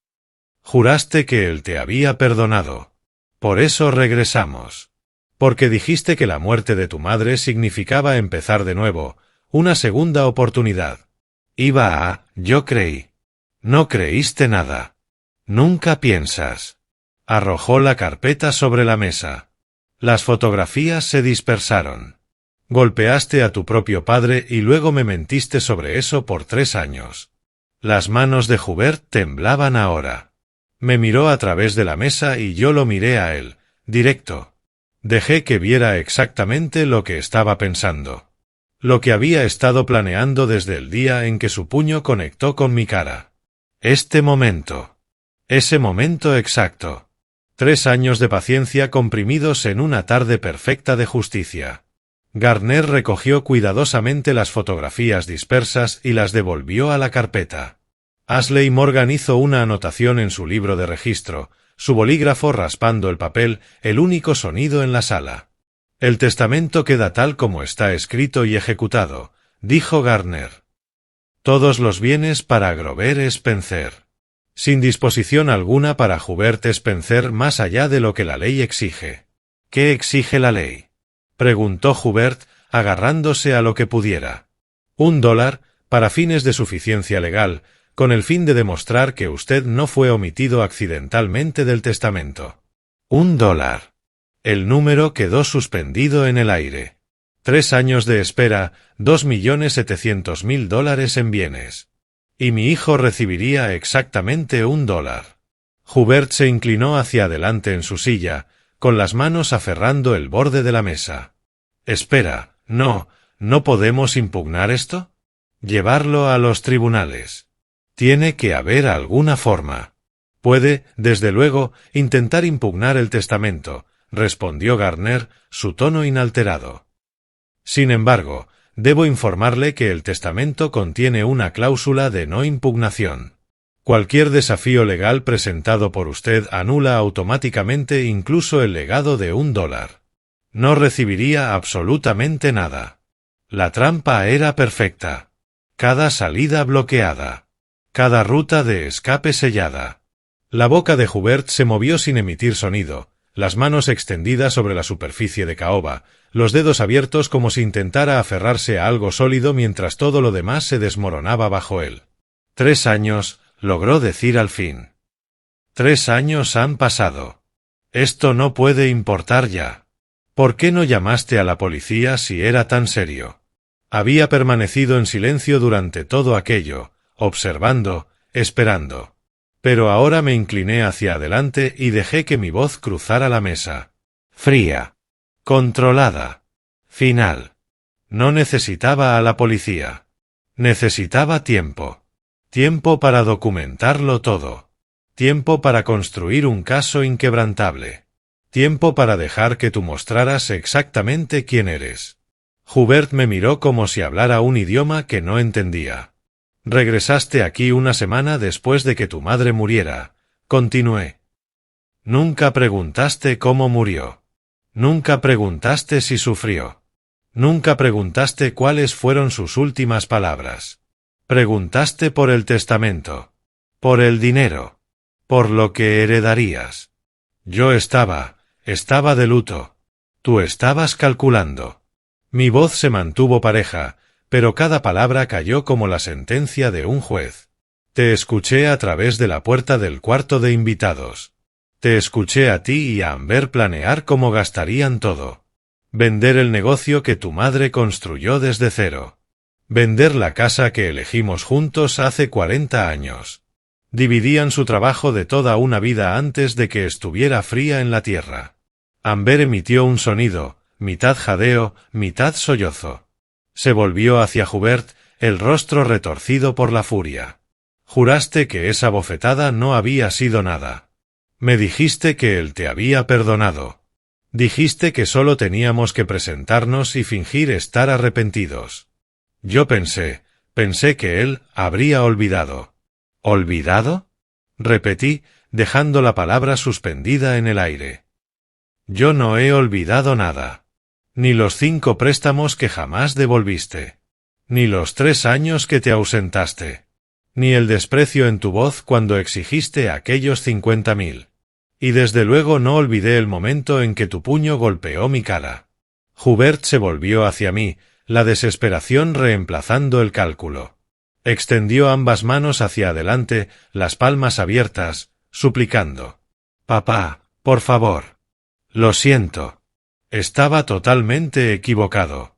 Speaker 1: Juraste que él te había perdonado. Por eso regresamos. Porque dijiste que la muerte de tu madre significaba empezar de nuevo, una segunda oportunidad. Yo creí. No creíste nada. Nunca piensas. Arrojó la carpeta sobre la mesa. Las fotografías se dispersaron. Golpeaste a tu propio padre y luego me mentiste sobre eso por 3 años. Las manos de Hubert temblaban ahora. Me miró a través de la mesa y yo lo miré a él, directo. Dejé que viera exactamente lo que estaba pensando. Lo que había estado planeando desde el día en que su puño conectó con mi cara. Este momento. Ese momento exacto. 3 años de paciencia comprimidos en una tarde perfecta de justicia. Garner recogió cuidadosamente las fotografías dispersas y las devolvió a la carpeta. Ashley Morgan hizo una anotación en su libro de registro, su bolígrafo raspando el papel, el único sonido en la sala. El testamento queda tal como está escrito y ejecutado, dijo Garner. Todos los bienes para Grover Spencer. Sin disposición alguna para Hubert Spencer más allá de lo que la ley exige. ¿Qué exige la ley? Preguntó Hubert, agarrándose a lo que pudiera. $1, para fines de suficiencia legal, con el fin de demostrar que usted no fue omitido accidentalmente del testamento. $1. El número quedó suspendido en el aire. 3 años de espera, $2.700.000 en bienes. Y mi hijo recibiría exactamente $1. Hubert se inclinó hacia adelante en su silla, con las manos aferrando el borde de la mesa. Espera, ¿no podemos impugnar esto? Llevarlo a los tribunales. Tiene que haber alguna forma. Puede, desde luego, intentar impugnar el testamento, respondió Garner, su tono inalterado. Sin embargo, debo informarle que el testamento contiene una cláusula de no impugnación. Cualquier desafío legal presentado por usted anula automáticamente incluso el legado de $1. No recibiría absolutamente nada. La trampa era perfecta. Cada salida bloqueada. Cada ruta de escape sellada. La boca de Hubert se movió sin emitir sonido, las manos extendidas sobre la superficie de caoba, los dedos abiertos como si intentara aferrarse a algo sólido mientras todo lo demás se desmoronaba bajo él. 3 años, logró decir al fin. 3 años han pasado. Esto no puede importar ya. ¿Por qué no llamaste a la policía si era tan serio? Había permanecido en silencio durante todo aquello, observando, esperando. Pero ahora me incliné hacia adelante y dejé que mi voz cruzara la mesa. Fría. Controlada. Final. No necesitaba a la policía. Necesitaba tiempo. Tiempo para documentarlo todo. Tiempo para construir un caso inquebrantable. Tiempo para dejar que tú mostraras exactamente quién eres. Hubert me miró como si hablara un idioma que no entendía. Regresaste aquí una semana después de que tu madre muriera, continué. Nunca preguntaste cómo murió. Nunca preguntaste si sufrió. Nunca preguntaste cuáles fueron sus últimas palabras. Preguntaste por el testamento. Por el dinero. Por lo que heredarías. Yo estaba de luto. Tú estabas calculando. Mi voz se mantuvo pareja, pero cada palabra cayó como la sentencia de un juez. Te escuché a través de la puerta del cuarto de invitados. Te escuché a ti y a Amber planear cómo gastarían todo. Vender el negocio que tu madre construyó desde cero. Vender la casa que elegimos juntos hace 40 años. Dividían su trabajo de toda una vida antes de que estuviera fría en la tierra. Amber emitió un sonido, mitad jadeo, mitad sollozo. Se volvió hacia Hubert, el rostro retorcido por la furia. Juraste que esa bofetada no había sido nada. Me dijiste que él te había perdonado. Dijiste que solo teníamos que presentarnos y fingir estar arrepentidos. Yo pensé que él habría olvidado. ¿Olvidado? Repetí, dejando la palabra suspendida en el aire. Yo no he olvidado nada. Ni los 5 préstamos que jamás devolviste. Ni los 3 años que te ausentaste. Ni el desprecio en tu voz cuando exigiste aquellos 50.000. Y desde luego no olvidé el momento en que tu puño golpeó mi cara. Hubert se volvió hacia mí, la desesperación reemplazando el cálculo. Extendió ambas manos hacia adelante, las palmas abiertas, suplicando. Papá, por favor. Lo siento. Estaba totalmente equivocado.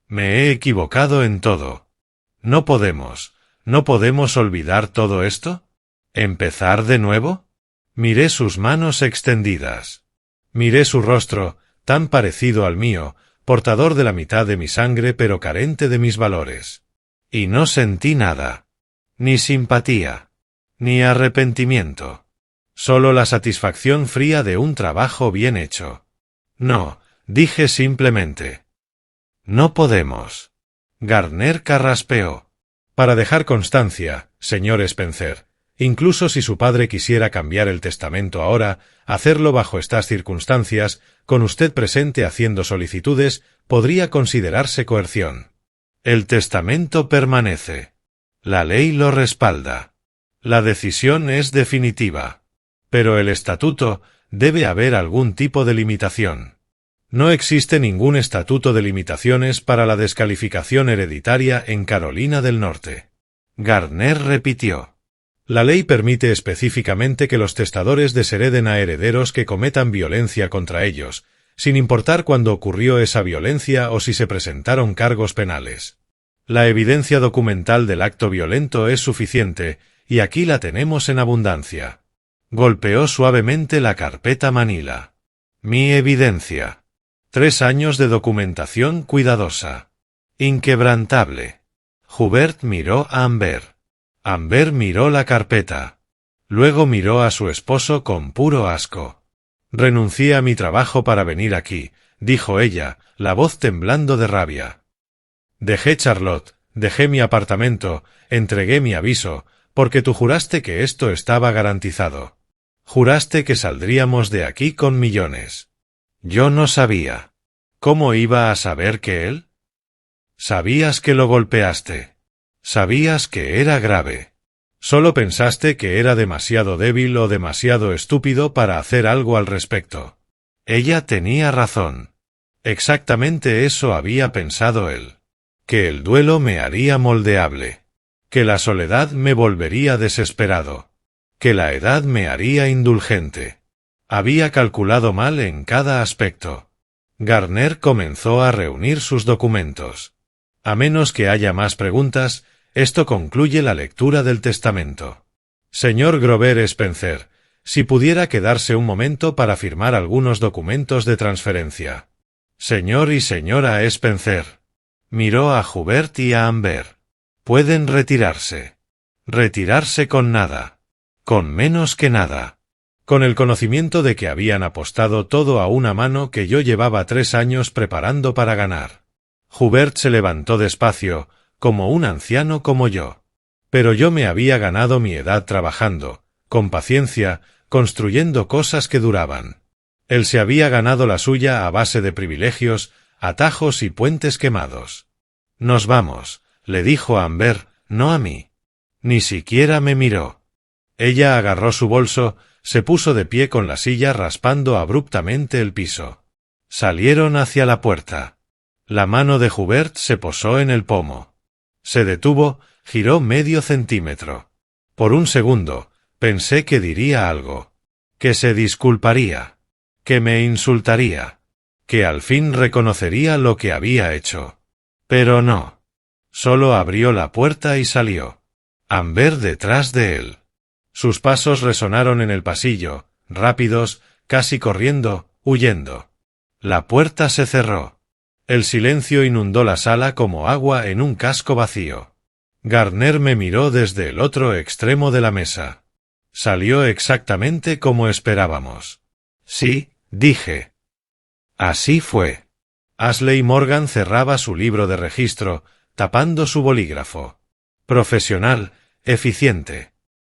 Speaker 1: Me he equivocado en todo. ¿No podemos olvidar todo esto? ¿Empezar de nuevo? Miré sus manos extendidas. Miré su rostro, tan parecido al mío, portador de la mitad de mi sangre pero carente de mis valores. Y no sentí nada. Ni simpatía. Ni arrepentimiento. Solo la satisfacción fría de un trabajo bien hecho. No, dije simplemente. No podemos. Garner carraspeó. Para dejar constancia, señor Spencer, incluso si su padre quisiera cambiar el testamento ahora, hacerlo bajo estas circunstancias, con usted presente haciendo solicitudes, podría considerarse coerción. El testamento permanece. La ley lo respalda. La decisión es definitiva. Pero el estatuto, debe haber algún tipo de limitación. No existe ningún estatuto de limitaciones para la descalificación hereditaria en Carolina del Norte. Garner repitió. La ley permite específicamente que los testadores deshereden a herederos que cometan violencia contra ellos, sin importar cuándo ocurrió esa violencia o si se presentaron cargos penales. La evidencia documental del acto violento es suficiente, y aquí la tenemos en abundancia. Golpeó suavemente la carpeta manila. Mi evidencia. 3 años de documentación cuidadosa. Inquebrantable. Hubert miró a Amber. Amber miró la carpeta. Luego miró a su esposo con puro asco. Renuncié a mi trabajo para venir aquí, dijo ella, la voz temblando de rabia. Dejé Charlotte, dejé mi apartamento, entregué mi aviso, porque tú juraste que esto estaba garantizado. Juraste que saldríamos de aquí con millones. Yo no sabía. ¿Cómo iba a saber que él? Sabías que lo golpeaste. Sabías que era grave. Solo pensaste que era demasiado débil o demasiado estúpido para hacer algo al respecto. Ella tenía razón. Exactamente eso había pensado él. Que el duelo me haría moldeable. Que la soledad me volvería desesperado. Que la edad me haría indulgente. Había calculado mal en cada aspecto. Garner comenzó a reunir sus documentos. A menos que haya más preguntas, esto concluye la lectura del testamento. Señor Grover Spencer, si pudiera quedarse un momento para firmar algunos documentos de transferencia. Señor y señora Spencer. Miró a Hubert y a Amber. Pueden retirarse. Retirarse con nada. Con menos que nada. Con el conocimiento de que habían apostado todo a una mano que yo llevaba 3 años preparando para ganar. Hubert se levantó despacio, como un anciano como yo. Pero yo me había ganado mi edad trabajando, con paciencia, construyendo cosas que duraban. Él se había ganado la suya a base de privilegios, atajos y puentes quemados. Nos vamos, le dijo a Amber, no a mí. Ni siquiera me miró. Ella agarró su bolso, se puso de pie con la silla raspando abruptamente el piso. Salieron hacia la puerta. La mano de Hubert se posó en el pomo. Se detuvo, giró medio centímetro. Por un segundo, pensé que diría algo. Que se disculparía. Que me insultaría. Que al fin reconocería lo que había hecho. Pero no. Solo abrió la puerta y salió. Amber detrás de él. Sus pasos resonaron en el pasillo, rápidos, casi corriendo, huyendo. La puerta se cerró. El silencio inundó la sala como agua en un casco vacío. Garner me miró desde el otro extremo de la mesa. Salió exactamente como esperábamos. Sí, dije. Así fue. Ashley Morgan cerraba su libro de registro, tapando su bolígrafo. Profesional, eficiente.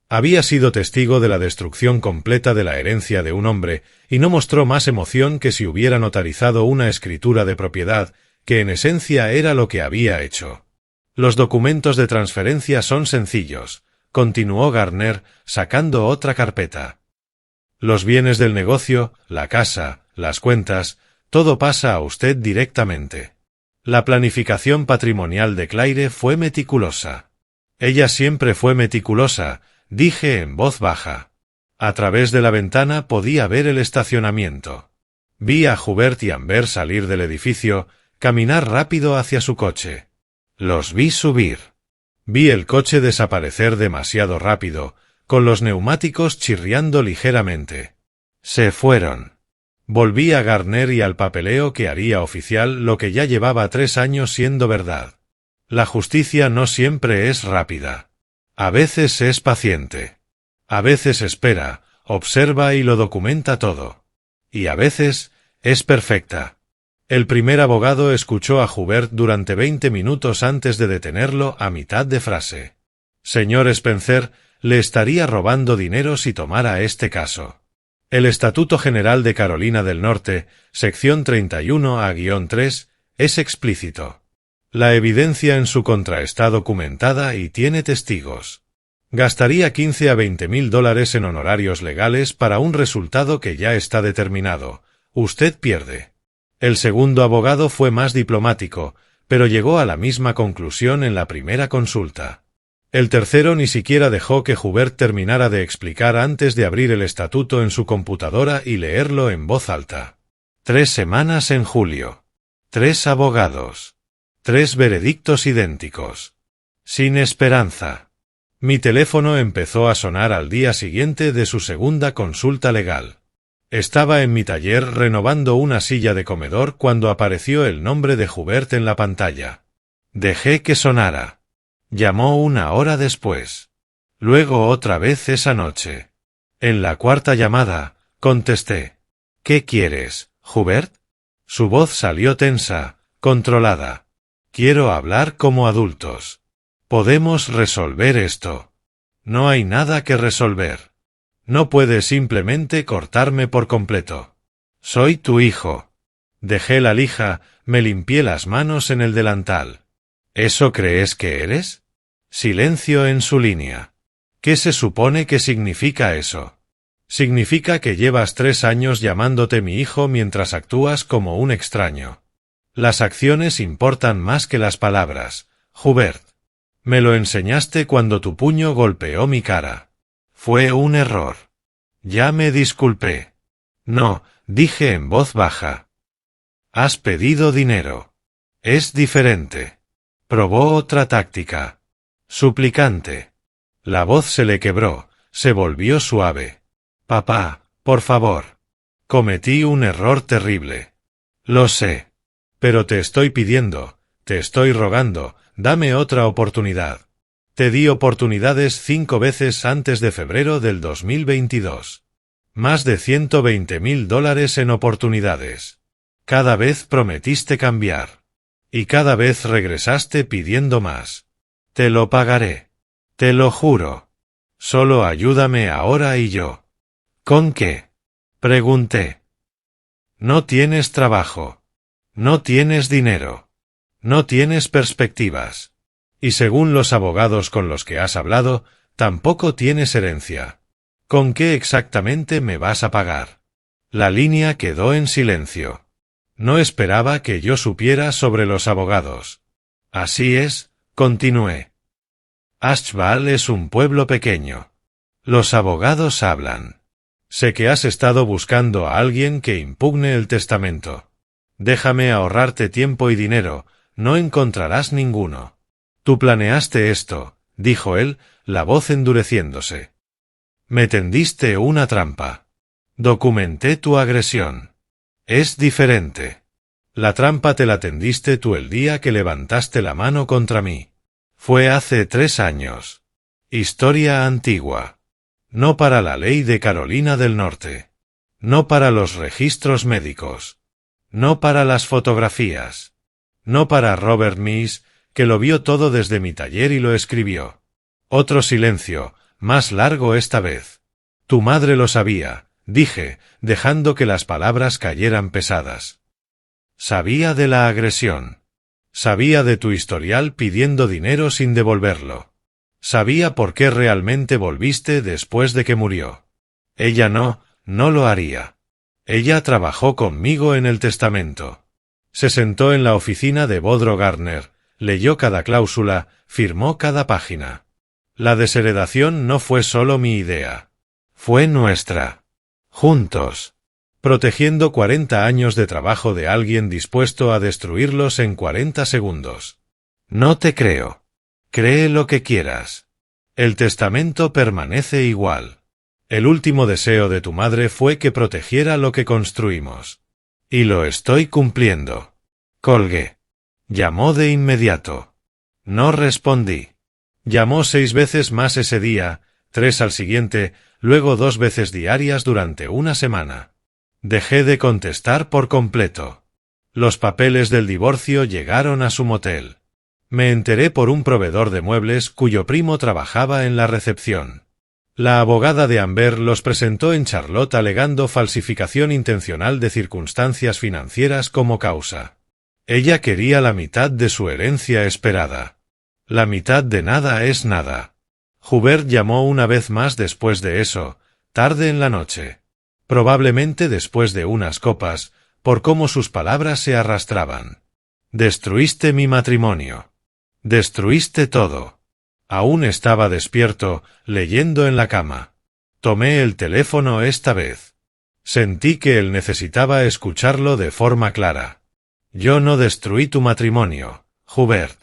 Speaker 1: Había sido testigo de la destrucción completa de la herencia de un hombre, y no mostró más emoción que si hubiera notarizado una escritura de propiedad, que en esencia era lo que había hecho. Los documentos de transferencia son sencillos, continuó Garner, sacando otra carpeta. Los bienes del negocio, la casa, las cuentas, todo pasa a usted directamente. La planificación patrimonial de Claire fue meticulosa. Ella siempre fue meticulosa, dije en voz baja. A través de la ventana podía ver el estacionamiento. Vi a Hubert y Amber salir del edificio, caminar rápido hacia su coche. Los vi subir. Vi el coche desaparecer demasiado rápido, con los neumáticos chirriando ligeramente. Se fueron. Volví a Garner y al papeleo que haría oficial lo que ya llevaba 3 años siendo verdad. La justicia no siempre es rápida. A veces es paciente. A veces espera, observa y lo documenta todo. Y a veces es perfecta. El primer abogado escuchó a Hubert durante 20 minutos antes de detenerlo a mitad de frase. Señor Spencer, le estaría robando dinero si tomara este caso. El Estatuto General de Carolina del Norte, sección 31A-3, es explícito. La evidencia en su contra está documentada y tiene testigos. Gastaría 15 a 20 mil dólares en honorarios legales para un resultado que ya está determinado. Usted pierde. El segundo abogado fue más diplomático, pero llegó a la misma conclusión en la primera consulta. El tercero ni siquiera dejó que Hubert terminara de explicar antes de abrir el estatuto en su computadora y leerlo en voz alta. 3 semanas en julio. 3 abogados. 3 veredictos idénticos. Sin esperanza. Mi teléfono empezó a sonar al día siguiente de su segunda consulta legal. Estaba en mi taller renovando una silla de comedor cuando apareció el nombre de Hubert en la pantalla. Dejé que sonara. Llamó 1 hora después. Luego otra vez esa noche. En la cuarta llamada, contesté. ¿Qué quieres, Hubert? Su voz salió tensa, controlada. Quiero hablar como adultos. Podemos resolver esto. No hay nada que resolver. No puedes simplemente cortarme por completo. Soy tu hijo. Dejé la lija, me limpié las manos en el delantal. ¿Eso crees que eres? Silencio en su línea. ¿Qué se supone que significa eso? Significa que llevas 3 años llamándote mi hijo mientras actúas como un extraño. Las acciones importan más que las palabras, Hubert. Me lo enseñaste cuando tu puño golpeó mi cara. Fue un error. Ya me disculpé. No, dije en voz baja. Has pedido dinero. Es diferente. Probó otra táctica. Suplicante. La voz se le quebró, se volvió suave. Papá, por favor. Cometí un error terrible. Lo sé. Pero te estoy pidiendo, te estoy rogando, dame otra oportunidad. Te di oportunidades 5 veces antes de febrero del 2022. Más de 120 mil dólares en oportunidades. Cada vez prometiste cambiar. Y cada vez regresaste pidiendo más. Te lo pagaré. Te lo juro. Solo ayúdame ahora y yo. ¿Con qué? Pregunté. No tienes trabajo. No tienes dinero. No tienes perspectivas. Y según los abogados con los que has hablado, tampoco tienes herencia. ¿Con qué exactamente me vas a pagar? La línea quedó en silencio. No esperaba que yo supiera sobre los abogados. Así es, continué. Asheville es un pueblo pequeño. Los abogados hablan. Sé que has estado buscando a alguien que impugne el testamento. Déjame ahorrarte tiempo y dinero, no encontrarás ninguno. Tú planeaste esto, dijo él, la voz endureciéndose. Me tendiste una trampa. Documenté tu agresión. Es diferente. La trampa te la tendiste tú el día que levantaste la mano contra mí. Fue hace 3 años. Historia antigua. No para la ley de Carolina del Norte. No para los registros médicos. No para las fotografías. No para Robert Meese, que lo vio todo desde mi taller y lo escribió. Otro silencio, más largo esta vez. Tu madre lo sabía, dije, dejando que las palabras cayeran pesadas. Sabía de la agresión. Sabía de tu historial pidiendo dinero sin devolverlo. Sabía por qué realmente volviste después de que murió. Ella no lo haría. Ella trabajó conmigo en el testamento. Se sentó en la oficina de Bodro Garner, leyó cada cláusula, firmó cada página. La desheredación no fue solo mi idea. Fue nuestra. Juntos. protegiendo 40 años de trabajo de alguien dispuesto a destruirlos en 40 segundos. No te creo. Cree lo que quieras. El testamento permanece igual. El último deseo de tu madre fue que protegiera lo que construimos. Y lo estoy cumpliendo. Colgué. Llamó de inmediato. No respondí. Llamó 6 veces más ese día, 3 al siguiente, luego 2 veces diarias durante una semana. Dejé de contestar por completo. Los papeles del divorcio llegaron a su motel. Me enteré por un proveedor de muebles cuyo primo trabajaba en la recepción. La abogada de Amber los presentó en Charlotte alegando falsificación intencional de circunstancias financieras como causa. Ella quería la mitad de su herencia esperada. La mitad de nada es nada. Hubert llamó una vez más después de eso, tarde en la noche. Probablemente después de unas copas, por cómo sus palabras se arrastraban. Destruiste mi matrimonio. Destruiste todo. Aún estaba despierto, leyendo en la cama. Tomé el teléfono esta vez. Sentí que él necesitaba escucharlo de forma clara. Yo no destruí tu matrimonio, Hubert.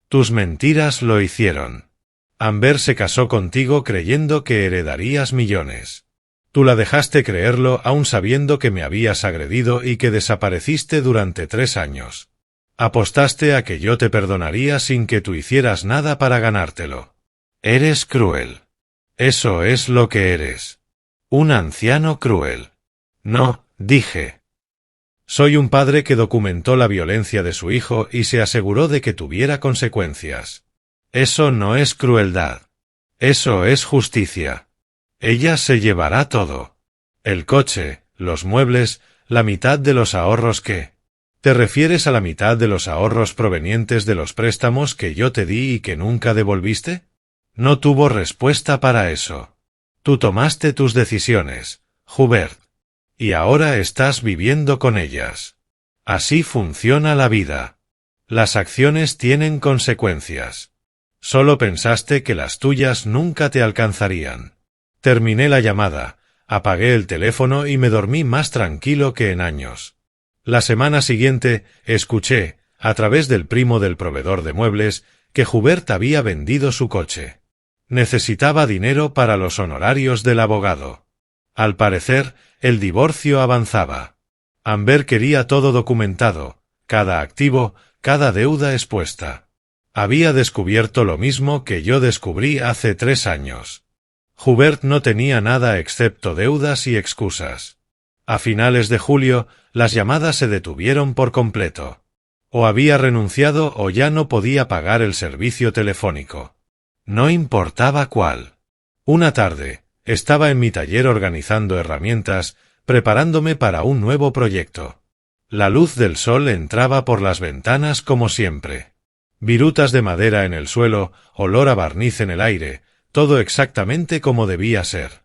Speaker 1: Tus mentiras lo hicieron. Amber se casó contigo creyendo que heredarías millones. Tú la dejaste creerlo aún sabiendo que me habías agredido y que desapareciste durante 3 años. Apostaste a que yo te perdonaría sin que tú hicieras nada para ganártelo. Eres cruel. Eso es lo que eres. Un anciano cruel. No, dije. Soy un padre que documentó la violencia de su hijo y se aseguró de que tuviera consecuencias. Eso no es crueldad. Eso es justicia. Ella se llevará todo. El coche, los muebles, la mitad de los ahorros que... ¿Te refieres a la mitad de los ahorros provenientes de los préstamos que yo te di y que nunca devolviste? No tuvo respuesta para eso. Tú tomaste tus decisiones, Hubert. Y ahora estás viviendo con ellas. Así funciona la vida. Las acciones tienen consecuencias. Solo pensaste que las tuyas nunca te alcanzarían. Terminé la llamada, apagué el teléfono y me dormí más tranquilo que en años. La semana siguiente, escuché, a través del primo del proveedor de muebles, que Hubert había vendido su coche. Necesitaba dinero para los honorarios del abogado. Al parecer, el divorcio avanzaba. Amber quería todo documentado, cada activo, cada deuda expuesta. Había descubierto lo mismo que yo descubrí hace 3 años. Hubert no tenía nada excepto deudas y excusas. A finales de julio, las llamadas se detuvieron por completo. O había renunciado o ya no podía pagar el servicio telefónico. No importaba cuál. Una tarde, estaba en mi taller organizando herramientas, preparándome para un nuevo proyecto. La luz del sol entraba por las ventanas como siempre. Virutas de madera en el suelo, olor a barniz en el aire, todo exactamente como debía ser.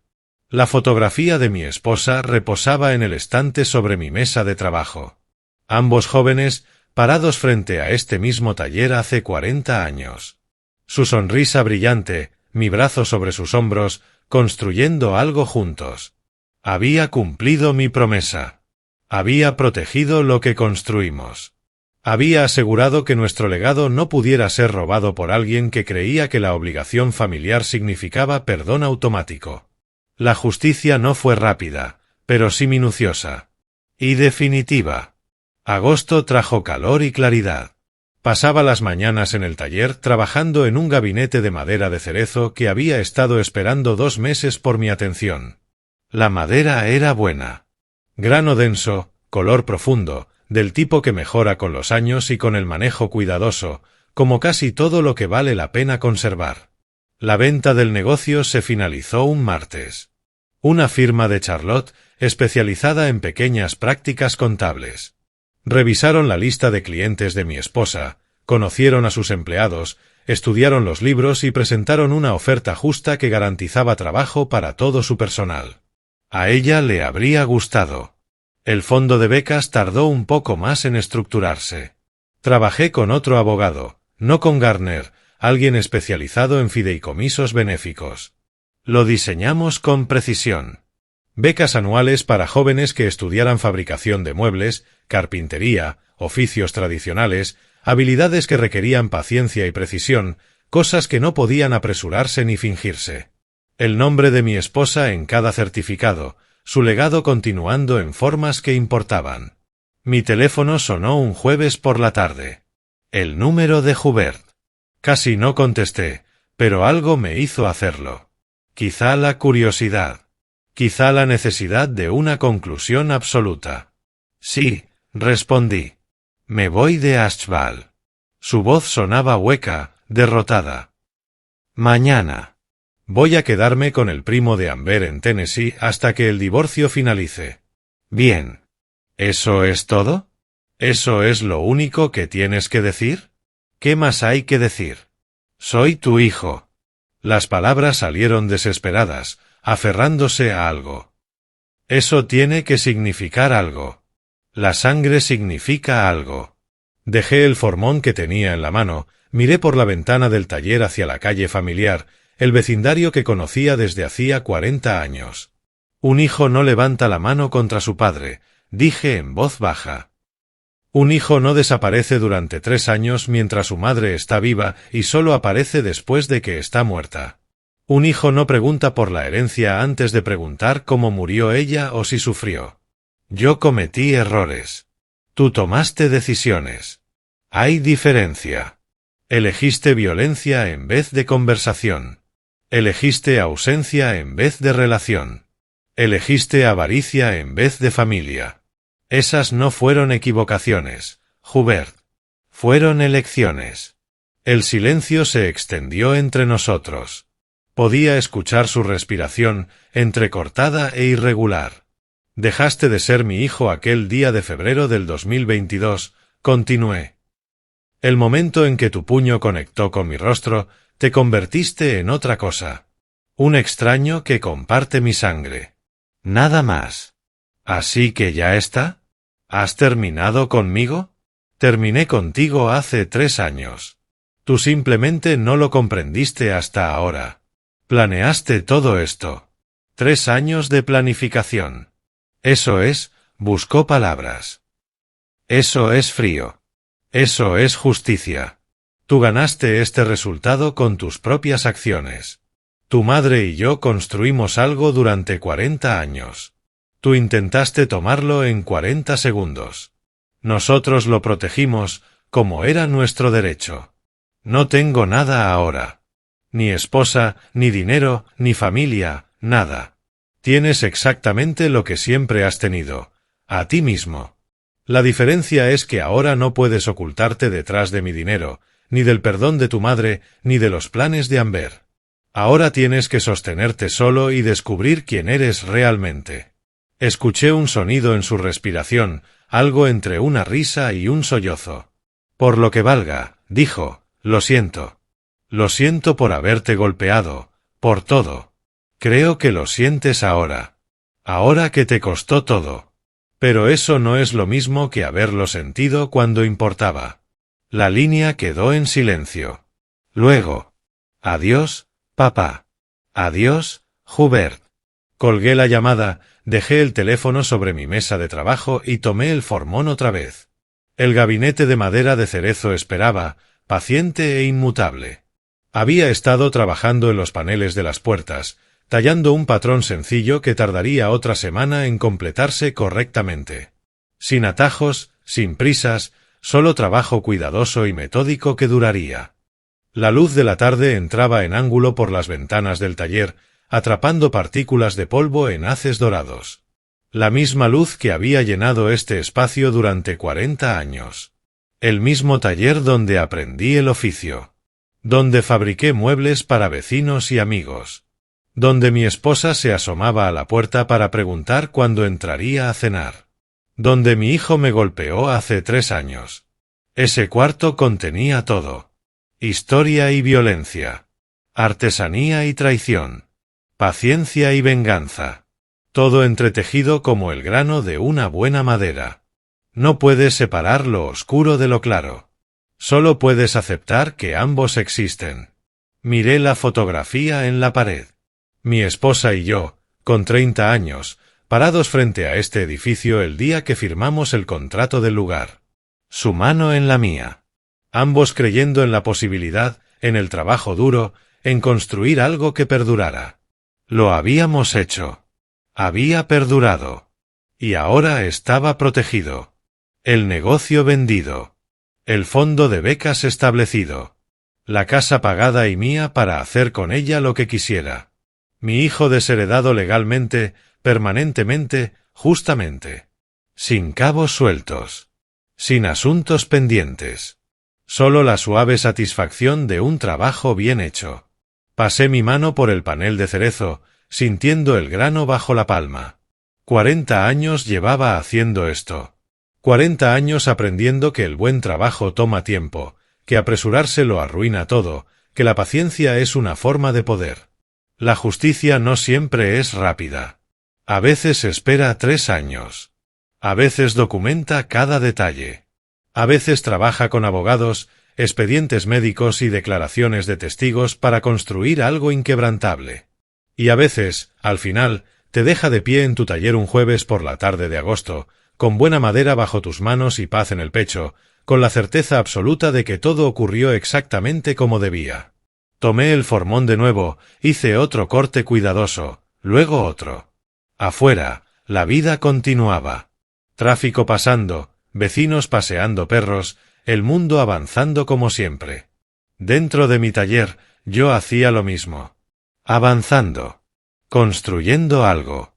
Speaker 1: La fotografía de mi esposa reposaba en el estante sobre mi mesa de trabajo. Ambos jóvenes, parados frente a este mismo taller hace 40 años. Su sonrisa brillante, mi brazo sobre sus hombros, construyendo algo juntos. Había cumplido mi promesa. Había protegido lo que construimos. Había asegurado que nuestro legado no pudiera ser robado por alguien que creía que la obligación familiar significaba perdón automático. La justicia no fue rápida, pero sí minuciosa. Y definitiva. Agosto trajo calor y claridad. Pasaba las mañanas en el taller trabajando en un gabinete de madera de cerezo que había estado esperando 2 meses por mi atención. La madera era buena. Grano denso, color profundo, del tipo que mejora con los años y con el manejo cuidadoso, como casi todo lo que vale la pena conservar. La venta del negocio se finalizó un martes. Una firma de Charlotte, especializada en pequeñas prácticas contables. Revisaron la lista de clientes de mi esposa, conocieron a sus empleados, estudiaron los libros y presentaron una oferta justa que garantizaba trabajo para todo su personal. A ella le habría gustado. El fondo de becas tardó un poco más en estructurarse. Trabajé con otro abogado, no con Garner, alguien especializado en fideicomisos benéficos. Lo diseñamos con precisión. Becas anuales para jóvenes que estudiaran fabricación de muebles, carpintería, oficios tradicionales, habilidades que requerían paciencia y precisión, cosas que no podían apresurarse ni fingirse. El nombre de mi esposa en cada certificado, su legado continuando en formas que importaban. Mi teléfono sonó un jueves por la tarde. El número de Hubert. Casi no contesté, pero algo me hizo hacerlo. Quizá la curiosidad. Quizá la necesidad de una conclusión absoluta. Sí, respondí. Me voy de Ashval. Su voz sonaba hueca, derrotada. Mañana. Voy a quedarme con el primo de Amber en Tennessee hasta que el divorcio finalice. Bien. ¿Eso es todo? ¿Eso es lo único que tienes que decir? ¿Qué más hay que decir? Soy tu hijo. Las palabras salieron desesperadas, aferrándose a algo. Eso tiene que significar algo. La sangre significa algo. Dejé el formón que tenía en la mano, miré por la ventana del taller hacia la calle familiar, el vecindario que conocía desde hacía 40 años. Un hijo no levanta la mano contra su padre, dije en voz baja. Un hijo no desaparece durante 3 años mientras su madre está viva y solo aparece después de que está muerta. Un hijo no pregunta por la herencia antes de preguntar cómo murió ella o si sufrió. Yo cometí errores. Tú tomaste decisiones. Hay diferencia. Elegiste violencia en vez de conversación. Elegiste ausencia en vez de relación. Elegiste avaricia en vez de familia. Esas no fueron equivocaciones, Hubert. Fueron elecciones. El silencio se extendió entre nosotros. Podía escuchar su respiración, entrecortada e irregular. Dejaste de ser mi hijo aquel día de febrero del 2022, continué. El momento en que tu puño conectó con mi rostro, te convertiste en otra cosa. Un extraño que comparte mi sangre. Nada más. ¿Así que ya está? ¿Has terminado conmigo? Terminé contigo hace 3 años. Tú simplemente no lo comprendiste hasta ahora. Planeaste todo esto. 3 años de planificación. Eso es, buscó palabras. Eso es frío. Eso es justicia. Tú ganaste este resultado con tus propias acciones. Tu madre y yo construimos algo durante 40 años. Tú intentaste tomarlo en 40 segundos. Nosotros lo protegimos, como era nuestro derecho. No tengo nada ahora. Ni esposa, ni dinero, ni familia, nada. Tienes exactamente lo que siempre has tenido, a ti mismo. La diferencia es que ahora no puedes ocultarte detrás de mi dinero, ni del perdón de tu madre, ni de los planes de Amber. Ahora tienes que sostenerte solo y descubrir quién eres realmente. Escuché un sonido en su respiración, algo entre una risa y un sollozo. Por lo que valga, dijo, lo siento. Lo siento por haberte golpeado, por todo. Creo que lo sientes ahora. Ahora que te costó todo. Pero eso no es lo mismo que haberlo sentido cuando importaba. La línea quedó en silencio. Luego. Adiós, papá. Adiós, Hubert. Colgué la llamada, dejé el teléfono sobre mi mesa de trabajo y tomé el formón otra vez. El gabinete de madera de cerezo esperaba, paciente e inmutable. Había estado trabajando en los paneles de las puertas, tallando un patrón sencillo que tardaría otra semana en completarse correctamente. Sin atajos, sin prisas, solo trabajo cuidadoso y metódico que duraría. La luz de la tarde entraba en ángulo por las ventanas del taller, atrapando partículas de polvo en haces dorados. La misma luz que había llenado este espacio durante 40 años. El mismo taller donde aprendí el oficio. Donde fabriqué muebles para vecinos y amigos. Donde mi esposa se asomaba a la puerta para preguntar cuándo entraría a cenar. Donde mi hijo me golpeó hace 3 años. Ese cuarto contenía todo. Historia y violencia. Artesanía y traición. Paciencia y venganza. Todo entretejido como el grano de una buena madera. No puedes separar lo oscuro de lo claro. Solo puedes aceptar que ambos existen. Miré la fotografía en la pared. Mi esposa y yo, con 30 años, parados frente a este edificio el día que firmamos el contrato del lugar. Su mano en la mía. Ambos creyendo en la posibilidad, en el trabajo duro, en construir algo que perdurara. Lo habíamos hecho. Había perdurado. Y ahora estaba protegido. El negocio vendido. El fondo de becas establecido. La casa pagada y mía para hacer con ella lo que quisiera. Mi hijo desheredado legalmente, permanentemente, justamente. Sin cabos sueltos. Sin asuntos pendientes. Solo la suave satisfacción de un trabajo bien hecho. Pasé mi mano por el panel de cerezo, sintiendo el grano bajo la palma. 40 años llevaba haciendo esto. 40 años aprendiendo que el buen trabajo toma tiempo, que apresurarse lo arruina todo, que la paciencia es una forma de poder. La justicia no siempre es rápida. A veces espera 3 años. A veces documenta cada detalle. A veces trabaja con abogados, expedientes médicos y declaraciones de testigos para construir algo inquebrantable. Y a veces, al final, te deja de pie en tu taller un jueves por la tarde de agosto, con buena madera bajo tus manos y paz en el pecho, con la certeza absoluta de que todo ocurrió exactamente como debía. Tomé el formón de nuevo, hice otro corte cuidadoso, luego otro. Afuera, la vida continuaba. Tráfico pasando, vecinos paseando perros, el mundo avanzando como siempre. Dentro de mi taller, yo hacía lo mismo. Avanzando. Construyendo algo.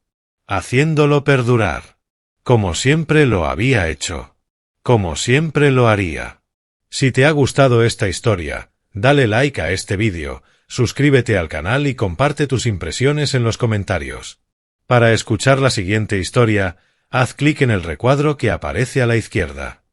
Speaker 1: Haciéndolo perdurar. Como siempre lo había hecho. Como siempre lo haría. Si te ha gustado esta historia, dale like a este vídeo, suscríbete al canal y comparte tus impresiones en los comentarios. Para escuchar la siguiente historia, haz clic en el recuadro que aparece a la izquierda.